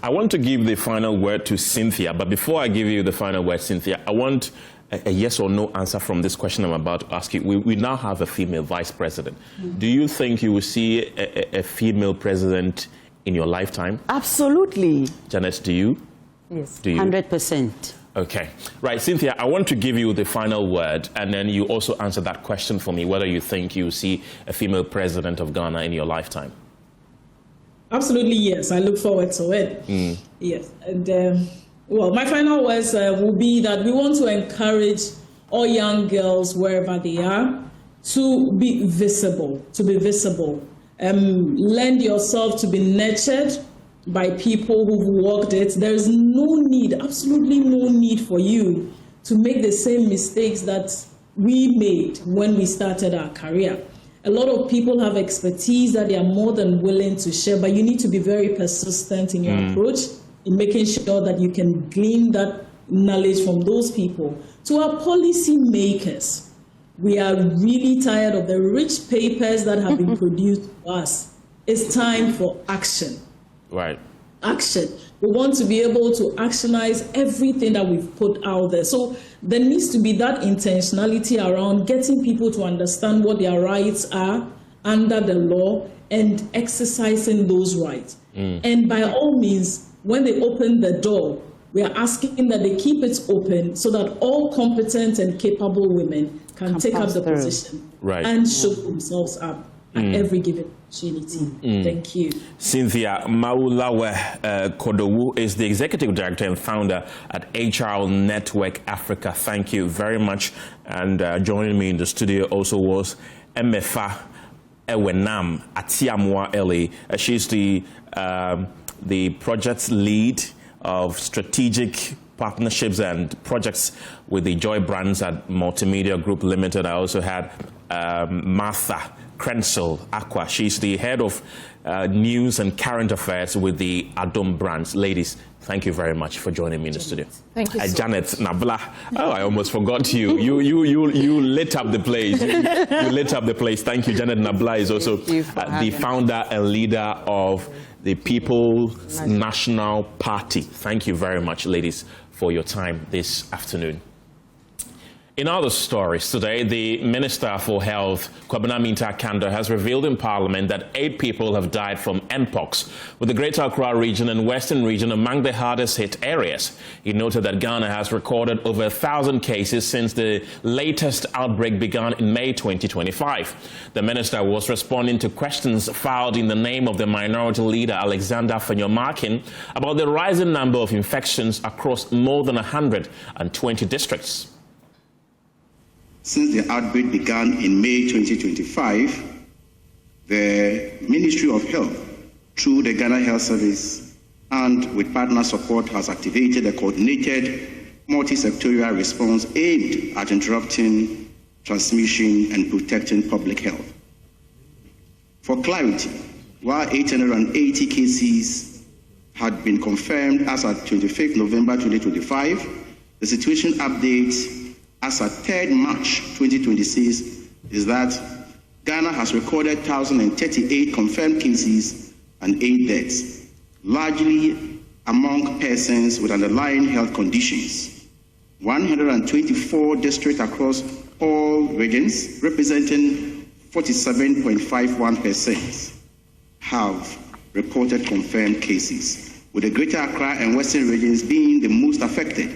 I want to give the final word to Cynthia, but before I give you the final word, Cynthia, I want a yes or no answer from this question I'm about to ask you. We now have a female vice president. Do you think you will see a female president in your lifetime? Absolutely. Janice, do you? Yes, do you? 100%. Okay. Right, Cynthia, I want to give you the final word, and then you also answer that question for me, whether you think you see a female president of Ghana in your lifetime. Absolutely, yes. I look forward to it. Yes. And, well, my final words will be that we want to encourage all young girls, wherever they are, to be visible, lend yourself to be nurtured by people who've walked it. There is no need, absolutely no need for you to make the same mistakes that we made when we started our career. A lot of people have expertise that they are more than willing to share, but you need to be very persistent in your approach, in making sure that you can glean that knowledge from those people. To our policy makers, we are really tired of the rich papers that have been produced to us. It's time for action. Right. Action. We want to be able to actionize everything that we've put out there. So there needs to be that intentionality around getting people to understand what their rights are under the law and exercising those rights. And by all means, when they open the door, we are asking that they keep it open so that all competent and capable women can take up the position and show themselves up at every given opportunity. Thank you. Cynthia Maulawe Kodowu is the Executive Director and Founder at HR Network Africa. Thank you very much. And joining me in the studio also was Emefa Ewenam Atiamwa Eli. She's the project lead of strategic partnerships and projects with the Joy Brands at Multimedia Group Limited. I also had Martha Krensel Aqua. She's the head of news and current affairs with the Adom Brands. Ladies, thank you very much for joining me in the studio. Thank you. Janet Nabla. Oh, I almost forgot you. You lit up the place. You lit up the place. Thank you. Janet Nabla is also the founder and leader of the People's National Party. Thank you very much, ladies, for your time this afternoon. In other stories today, the Minister for Health, Kwabena Mintah-Kanda, has revealed in Parliament that 8 people have died from Mpox, with the Greater Accra region and Western region among the hardest hit areas. He noted that Ghana has recorded over 1,000 cases since the latest outbreak began in May 2025. The Minister was responding to questions filed in the name of the Minority Leader Alexander Fanyomarkin about the rising number of infections across more than 120 districts. Since the outbreak began in May 2025, the Ministry of Health, through the Ghana Health Service and with partner support, has activated a coordinated multi-sectorial response aimed at interrupting transmission and protecting public health. For clarity, while 880 cases had been confirmed as at 25th November 2025, the situation update as at 3rd March 2026 is that Ghana has recorded 1,038 confirmed cases and 8 deaths, largely among persons with underlying health conditions. 124 districts across all regions, representing 47.51%, have reported confirmed cases, with the Greater Accra and Western regions being the most affected.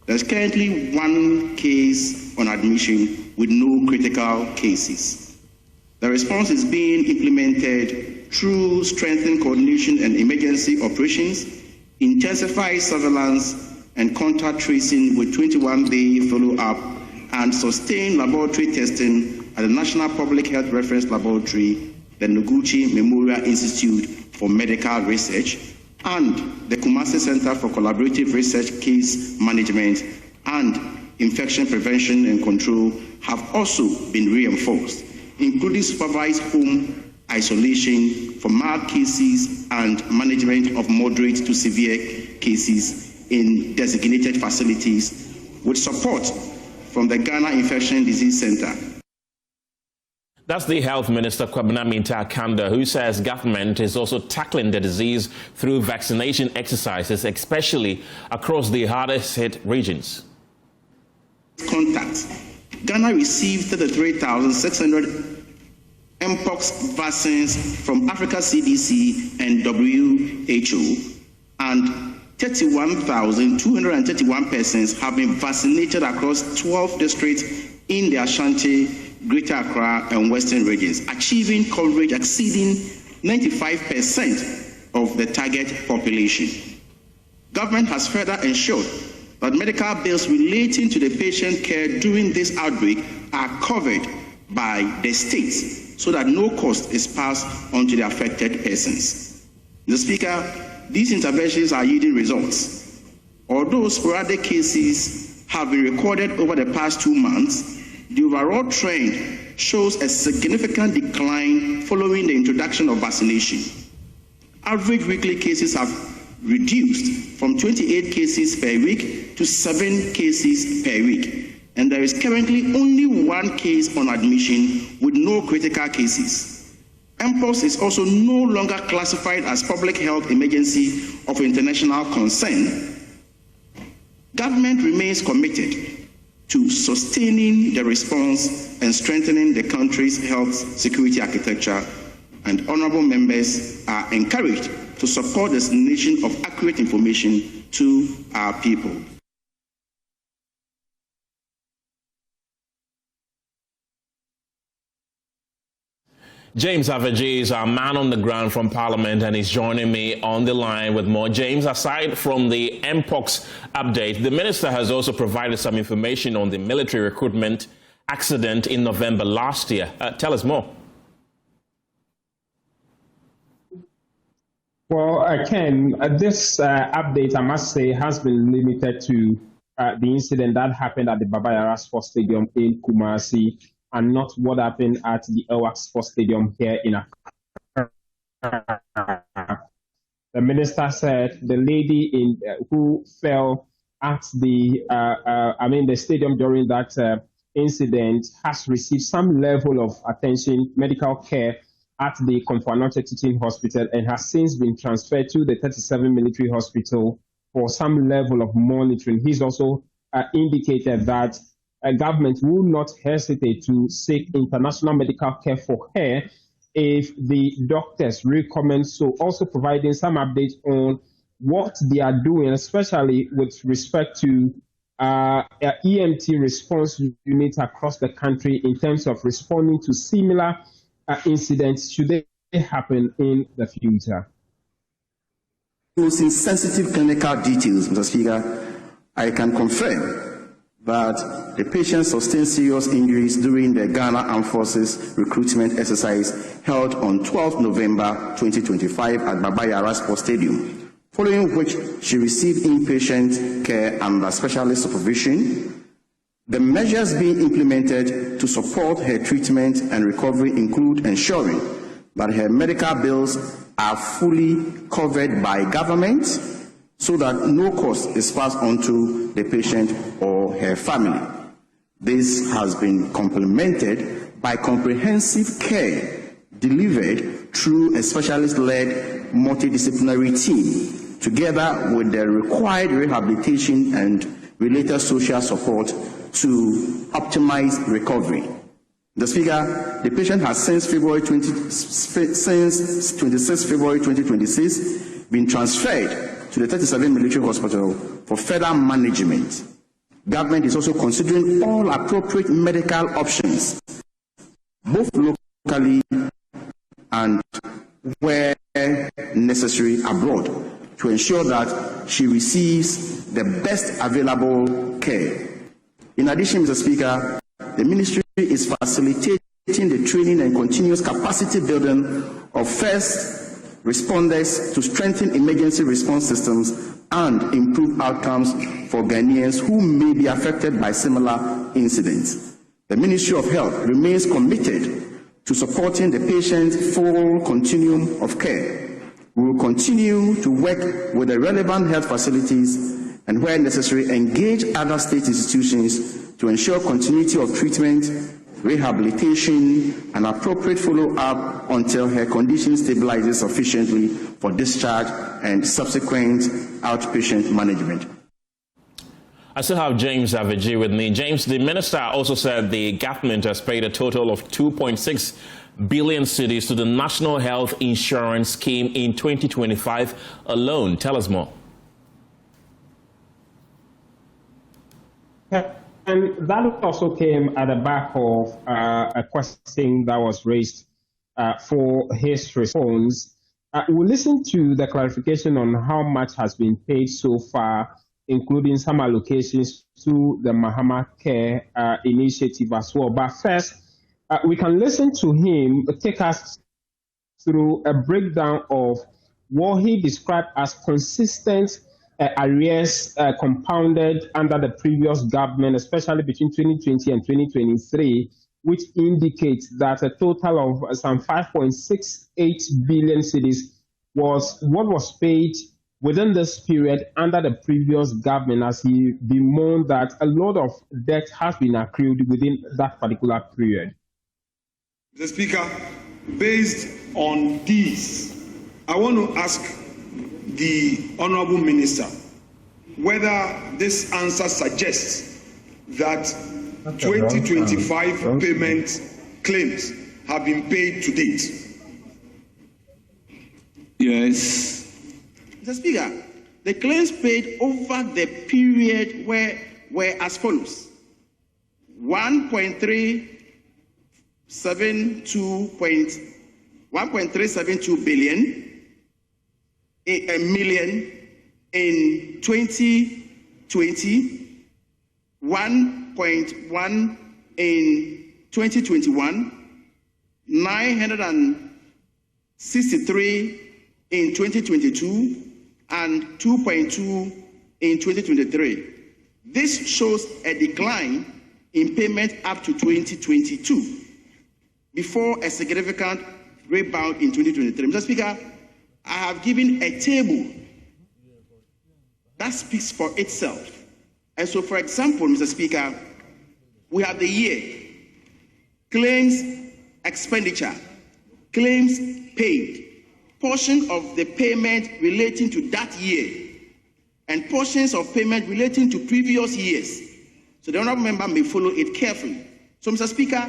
There's currently 1 case on admission with no critical cases. The response is being implemented through strengthened coordination and emergency operations, intensified surveillance and contact tracing with 21-day follow-up, and sustained laboratory testing at the National Public Health Reference Laboratory, the Noguchi Memorial Institute for Medical Research, and the Kumasi Center for Collaborative Research Case Management and Infection Prevention and Control have also been reinforced, including supervised home isolation for mild cases and management of moderate to severe cases in designated facilities with support from the Ghana Infection Disease Center. That's the Health Minister, Kwabena Mintah-Kanda, who says government is also tackling the disease through vaccination exercises, especially across the hardest hit regions. Contacts. Ghana received 33,600 Mpox vaccines from Africa CDC and WHO, and 31,231 persons have been vaccinated across 12 districts in the Ashanti, Greater Accra and Western regions, achieving coverage exceeding 95% of the target population. Government has further ensured that medical bills relating to the patient care during this outbreak are covered by the states so that no cost is passed on to the affected persons. Mr. Speaker, these interventions are yielding results. Although sporadic cases have been recorded over the past 2 months, the overall trend shows a significant decline following the introduction of vaccination. Average weekly cases have reduced from 28 cases per week to 7 cases per week, and there is currently only 1 case on admission with no critical cases. Mpox is also no longer classified as public health emergency of international concern. Government remains committed to sustaining the response and strengthening the country's health security architecture, and honorable members are encouraged to support the dissemination of accurate information to our people. James Aveji is our man on the ground from Parliament, and he's joining me on the line with more. James, aside from the Mpox update, the Minister has also provided some information on the military recruitment accident in November last year. Tell us more. Well, Ken, this update, I must say, has been limited to the incident that happened at the Baba Yara Sports Stadium in Kumasi and not what happened at the Elwak Sports Stadium here in Accra. The minister said the lady who fell at the stadium during that incident has received some level of attention, medical care at the Komfo-Anokye Teaching Hospital and has since been transferred to the 37 Military Hospital for some level of monitoring. He's also indicated that government will not hesitate to seek international medical care for her if the doctors recommend so. Also providing some updates on what they are doing, especially with respect to EMT response units across the country in terms of responding to similar incidents should they happen in the future. In sensitive clinical details, Mr. Speaker, I can confirm that the patient sustained serious injuries during the Ghana Armed Forces recruitment exercise held on 12 November 2025 at Baba Yara Sports Stadium, following which she received inpatient care under specialist supervision. The measures being implemented to support her treatment and recovery include ensuring that her medical bills are fully covered by government so that no cost is passed on to the patient or her family. This has been complemented by comprehensive care delivered through a specialist-led multidisciplinary team, together with the required rehabilitation and related social support to optimize recovery. The Speaker, the patient has since 26 February 2026 been transferred to the 37 Military Hospital for further management. Government is also considering all appropriate medical options, both locally and where necessary abroad, to ensure that she receives the best available care. In addition, Mr. Speaker, the Ministry is facilitating the training and continuous capacity building of first responders to strengthen emergency response systems and improve outcomes for Ghanaians who may be affected by similar incidents. The Ministry of Health remains committed to supporting the patient's full continuum of care. We will continue to work with the relevant health facilities and, where necessary, engage other state institutions to ensure continuity of treatment, rehabilitation, and appropriate follow-up until her condition stabilizes sufficiently for discharge and subsequent outpatient management. I still have James Aviji with me. James, the minister also said the government has paid a total of 2.6 billion cedis to the National Health Insurance Scheme in 2025 alone. Tell us more. And that also came at the back of a question that was raised for his response. We'll listen to the clarification on how much has been paid so far, including some allocations to the Mahama Care initiative as well. But first, we can listen to him take us through a breakdown of what he described as consistent arrears compounded under the previous government, especially between 2020 and 2023, which indicates that a total of some 5.68 billion cedis was what was paid within this period under the previous government, as he bemoaned that a lot of debt has been accrued within that particular period. Mr. Speaker, based on these, I want to ask the Honorable Minister whether this answer suggests that 2025 payment claims have been paid to date. Yes. Mr. Speaker, the claims paid over the period were as follows: 1.372 million in 2020, 1.1 in 2021, 963 in 2022 and 2.2 in 2023. This shows a decline in payment up to 2022 before a significant rebound in 2023. Mr. Speaker, I have given a table that speaks for itself. And so, for example, Mr. Speaker, we have the year, claims expenditure, claims paid, portion of the payment relating to that year, and portions of payment relating to previous years. So the honourable member may follow it carefully. So, Mr. Speaker,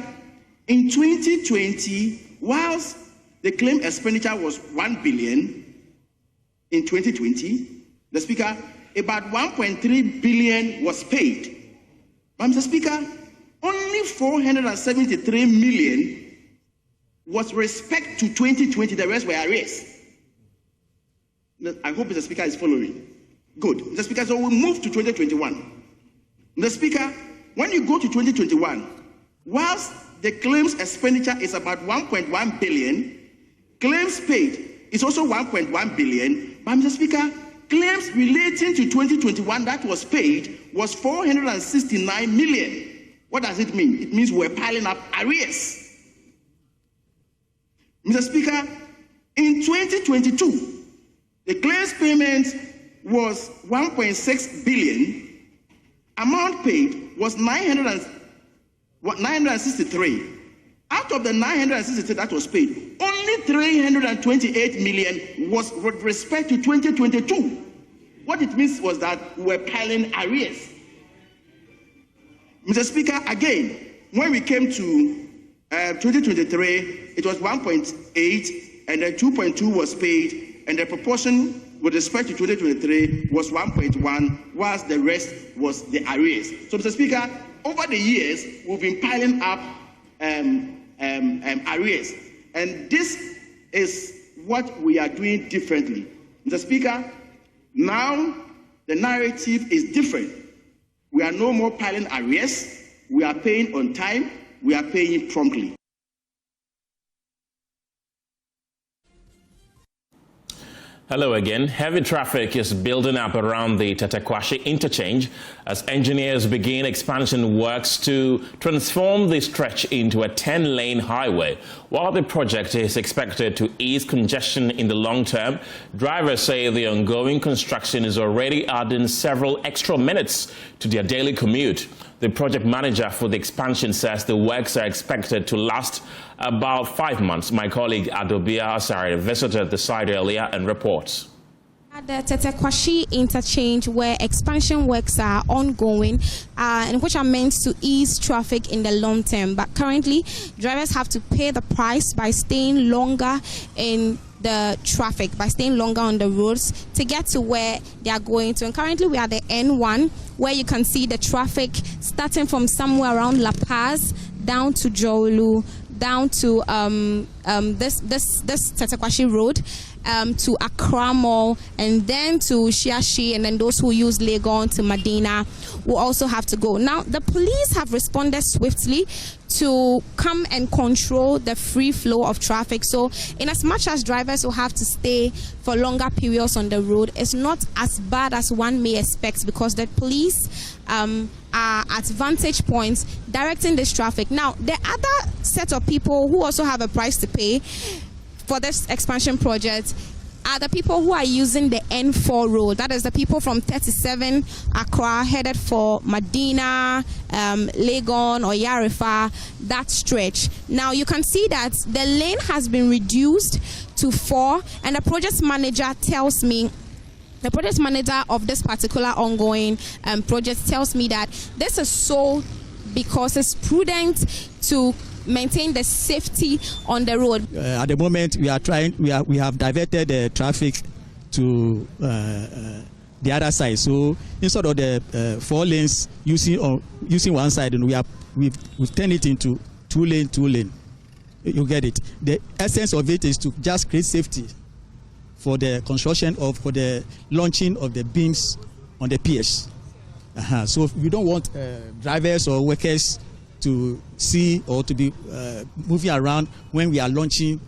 in 2020, whilst the claim expenditure was 1 billion in 2020, the Speaker, about 1.3 billion was paid. But, Mr. Speaker, only 473 million was respect to 2020. The rest were arrears. I hope Mr. Speaker is following. Good. Mr. Speaker, so we'll move to 2021. Mr. Speaker, when you go to 2021, whilst the claims expenditure is about 1.1 billion, claims paid is also 1.1 billion, but Mr. Speaker, claims relating to 2021 that was paid was 469 million. What does it mean? It means we're piling up arrears. Mr. Speaker, in 2022, the claims payment was 1.6 billion. Amount paid was 963. Out of the 963 that was paid, only 328 million was with respect to 2022. What it means was that we're piling arrears. Mr. Speaker, again, when we came to 2023, it was 1.8, and then 2.2 was paid, and the proportion with respect to 2023 was 1.1, whilst the rest was the arrears. So, Mr. Speaker, over the years, we've been piling up arrears, and this is what we are doing differently. Mr. Speaker, now the narrative is different. We are no more piling arrears. We are paying on time. We are paying promptly. Hello again. Heavy traffic is building up around the Tetekwashi interchange as engineers begin expansion works to transform the stretch into a 10-lane highway. While the project is expected to ease congestion in the long term, drivers say the ongoing construction is already adding several extra minutes to their daily commute. The project manager for the expansion says the works are expected to last about 5 months. My colleague Adobia Asari visited the site earlier and reports. At the Tetekwashi interchange, where expansion works are ongoing and which are meant to ease traffic in the long term, but currently drivers have to pay the price by staying longer in the traffic, by staying longer on the roads to get to where they are going to. And currently we are at the N1, where you can see the traffic starting from somewhere around La Paz down to Jolu, down to this Tetekwashi Road, to Accra Mall, and then to Shiashi, and then those who use Legon to Medina will also have to go. Now, the police have responded swiftly to come and control the free flow of traffic. So, in as much as drivers will have to stay for longer periods on the road, it's not as bad as one may expect, because the police are at vantage points directing this traffic. Now, the other set of people who also have a price to pay for this expansion project are the people who are using the N4 road. That is the people from 37 Accra headed for Medina, Legon or Yarifa, that stretch. Now you can see that the lane has been reduced to 4, and the project manager tells me, the project manager of this particular ongoing project tells me that this is so because it's prudent to maintain the safety on the road. At the moment, we have diverted the traffic to the other side. So instead of the 4 lanes using one side, and we've turned it into 2 lane. You get it. The essence of it is to just create safety for the construction for the launching of the beams on the piers. So we don't want drivers or workers to see or to be moving around when we are launching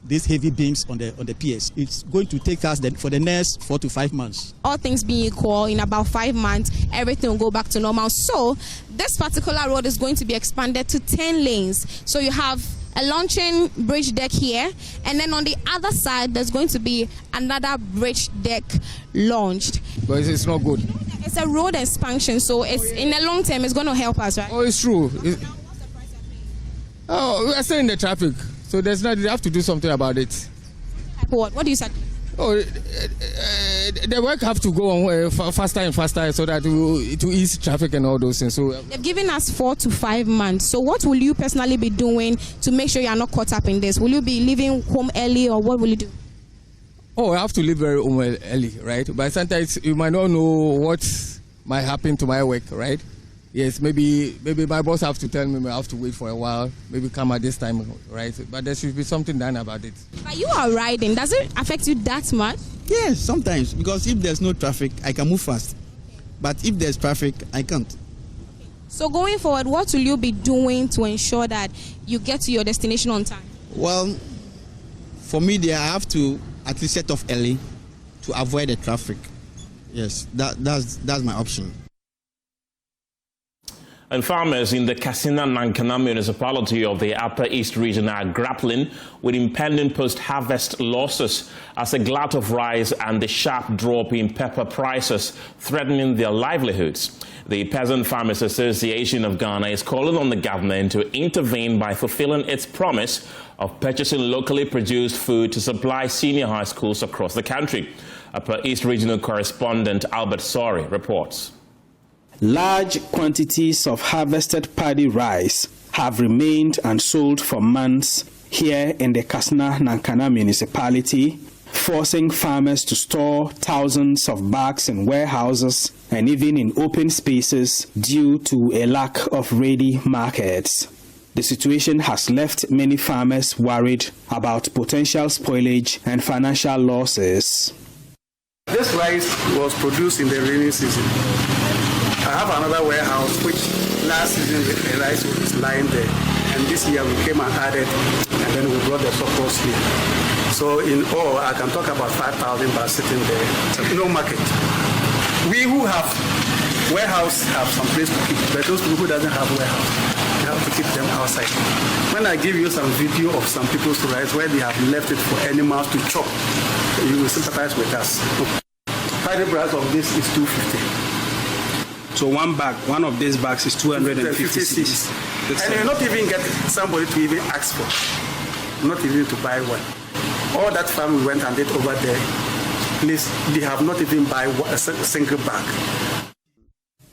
these heavy beams on the piers. It's going to take us for the next 4 to 5 months. All things being equal, in about 5 months, everything will go back to normal. So this particular road is going to be expanded to 10 lanes. So you have a launching bridge deck here, and then on the other side, there's going to be another bridge deck launched. But it's not good. It's a road expansion, so it's in the long term, it's going to help us, right? Oh, it's true. We are still in the traffic, so there's not. You have to do something about it. What do you say? Oh, the work have to go on faster and faster so that it will ease traffic and all those things. So they've given us 4 to 5 months. So what will you personally be doing to make sure you are not caught up in this? Will you be leaving home early, or what will you do? Oh, I have to leave very early, right? But sometimes you might not know what might happen to my work, right? Yes, maybe my boss have to tell me I have to wait for a while, maybe come at this time, right? But there should be something done about it. But you are riding. Does it affect you that much? Yes, sometimes, because if there's no traffic, I can move fast. But if there's traffic, I can't. So going forward, what will you be doing to ensure that you get to your destination on time? Well, for me, I have to at least set off early to avoid the traffic. Yes, that's my option. And farmers in the Katsina-Nankana municipality of the Upper East region are grappling with impending post-harvest losses as a glut of rice and the sharp drop in pepper prices threatening their livelihoods. The Peasant Farmers Association of Ghana is calling on the government to intervene by fulfilling its promise of purchasing locally produced food to supply senior high schools across the country. Upper East regional correspondent Albert Sori reports. Large quantities of harvested paddy rice have remained unsold for months here in the Katsina-Nankana municipality, forcing farmers to store thousands of bags in warehouses and even in open spaces due to a lack of ready markets. The situation has left many farmers worried about potential spoilage and financial losses. This rice was produced in the rainy season. I have another warehouse which last season the rice was lying there, and this year we came and added, and then we brought the surplus here. So in all, I can talk about 5,000 bags sitting there. No market. We who have warehouse have some place to keep, but those people who doesn't have warehouse, you have to keep them outside. When I give you some video of some people's rice where they have left it for animals to chop, you will sympathize with us. Friday price of this is 250. So one of these bags is 250 cedis. And you not even get somebody to even ask for, not even to buy one. All that farm we went and did over there, please, they have not even buy a single bag.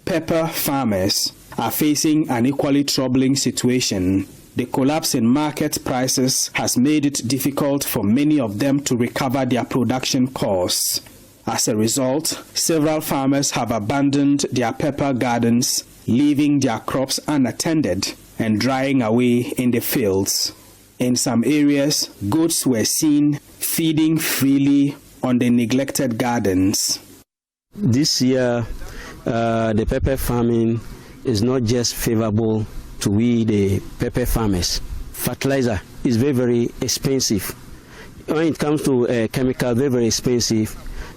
Pepper farmers are facing an equally troubling situation. The collapse in market prices has made it difficult for many of them to recover their production costs. As a result, several farmers have abandoned their pepper gardens, leaving their crops unattended and drying away in the fields. In some areas, goats were seen feeding freely on the neglected gardens. This year, the pepper farming is not just favorable to we, the pepper farmers. Fertilizer is very, very expensive. When it comes to chemical, very, very expensive.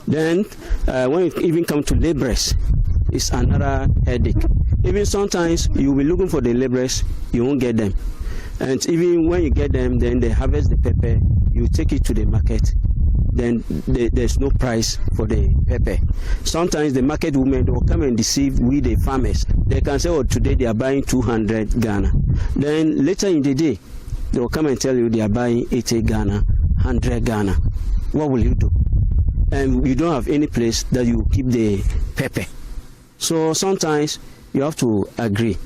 Then, when it even comes to laborers, it's another headache. Even sometimes you'll be looking for the laborers, you won't get them. And even when you get them, then they harvest the pepper, you take it to the market, then there's no price for the pepper. Sometimes the market women will come and deceive we the farmers. They can say, oh, today they are buying 200 Ghana. Then later in the day, they will come and tell you they are buying 80 Ghana, 100 Ghana. What will you do? And you don't have any place that you keep the pepper. So sometimes you have to agree.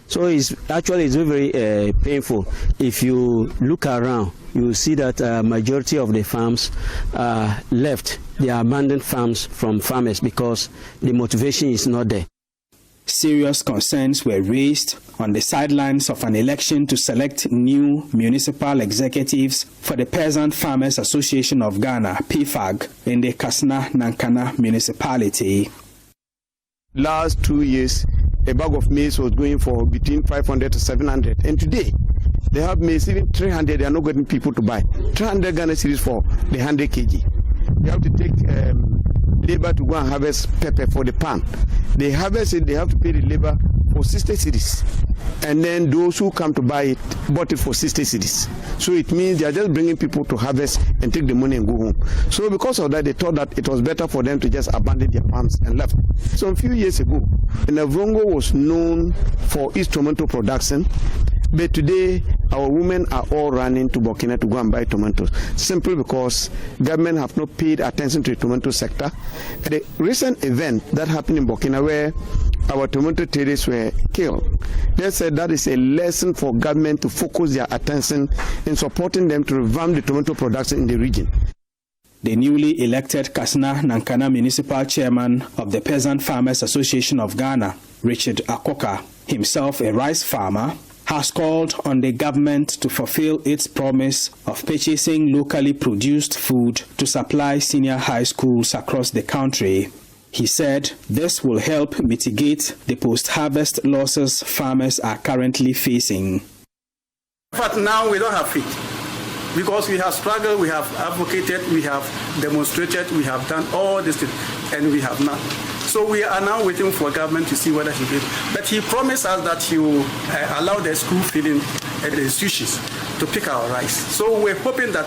So it's very, very painful. If you look around, you will see that majority of the farms left. They are abandoned farms from farmers because the motivation is not there. Serious concerns were raised on the sidelines of an election to select new municipal executives for the Peasant Farmers Association of Ghana, PFAG, in the Katsina-Nankana municipality. Last 2 years, a bag of maize was going for between 500 to 700, and today They have maize, even 300, they are not getting people to buy. 300 Ghana cedis for the 100 kg. They have to take labor to go and harvest pepper for the pan. They harvest it, they have to pay the labor for 60 cedis. And then those who come to buy it, bought it for 60 cedis. So it means they are just bringing people to harvest and take the money and go home. So because of that, they thought that it was better for them to just abandon their farms and left. So a few years ago, Navrongo was known for its tomato production. But today, our women are all running to Burkina to go and buy tomatoes, simply because government have not paid attention to the tomato sector. The recent event that happened in Burkina, where our tomato traders were killed, they said that is a lesson for government to focus their attention in supporting them to revamp the tomato production in the region. The newly elected Kasna Nankana Municipal Chairman of the Peasant Farmers Association of Ghana, Richard Akoka, himself a rice farmer, has called on the government to fulfill its promise of purchasing locally produced food to supply senior high schools across the country. He said this will help mitigate the post-harvest losses farmers are currently facing. But now we don't have faith, because we have struggled, we have advocated, we have demonstrated, we have done all this thing, and we have not. So we are now waiting for government to see whether he will. But he promised us that he will allow the school feeding the institutions to pick our rice. So we're hoping that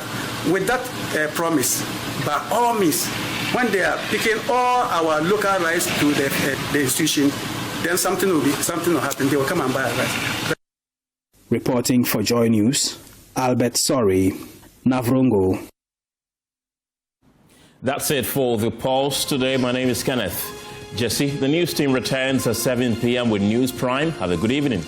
with that promise, by all means, when they are picking all our local rice to the institution, then something will happen. They will come and buy our rice. Reporting for Joy News, Albert Sorry, Navrongo. That's it for the Pulse today. My name is Kenneth Jesse. The news team returns at 7 p.m. with News Prime. Have a good evening.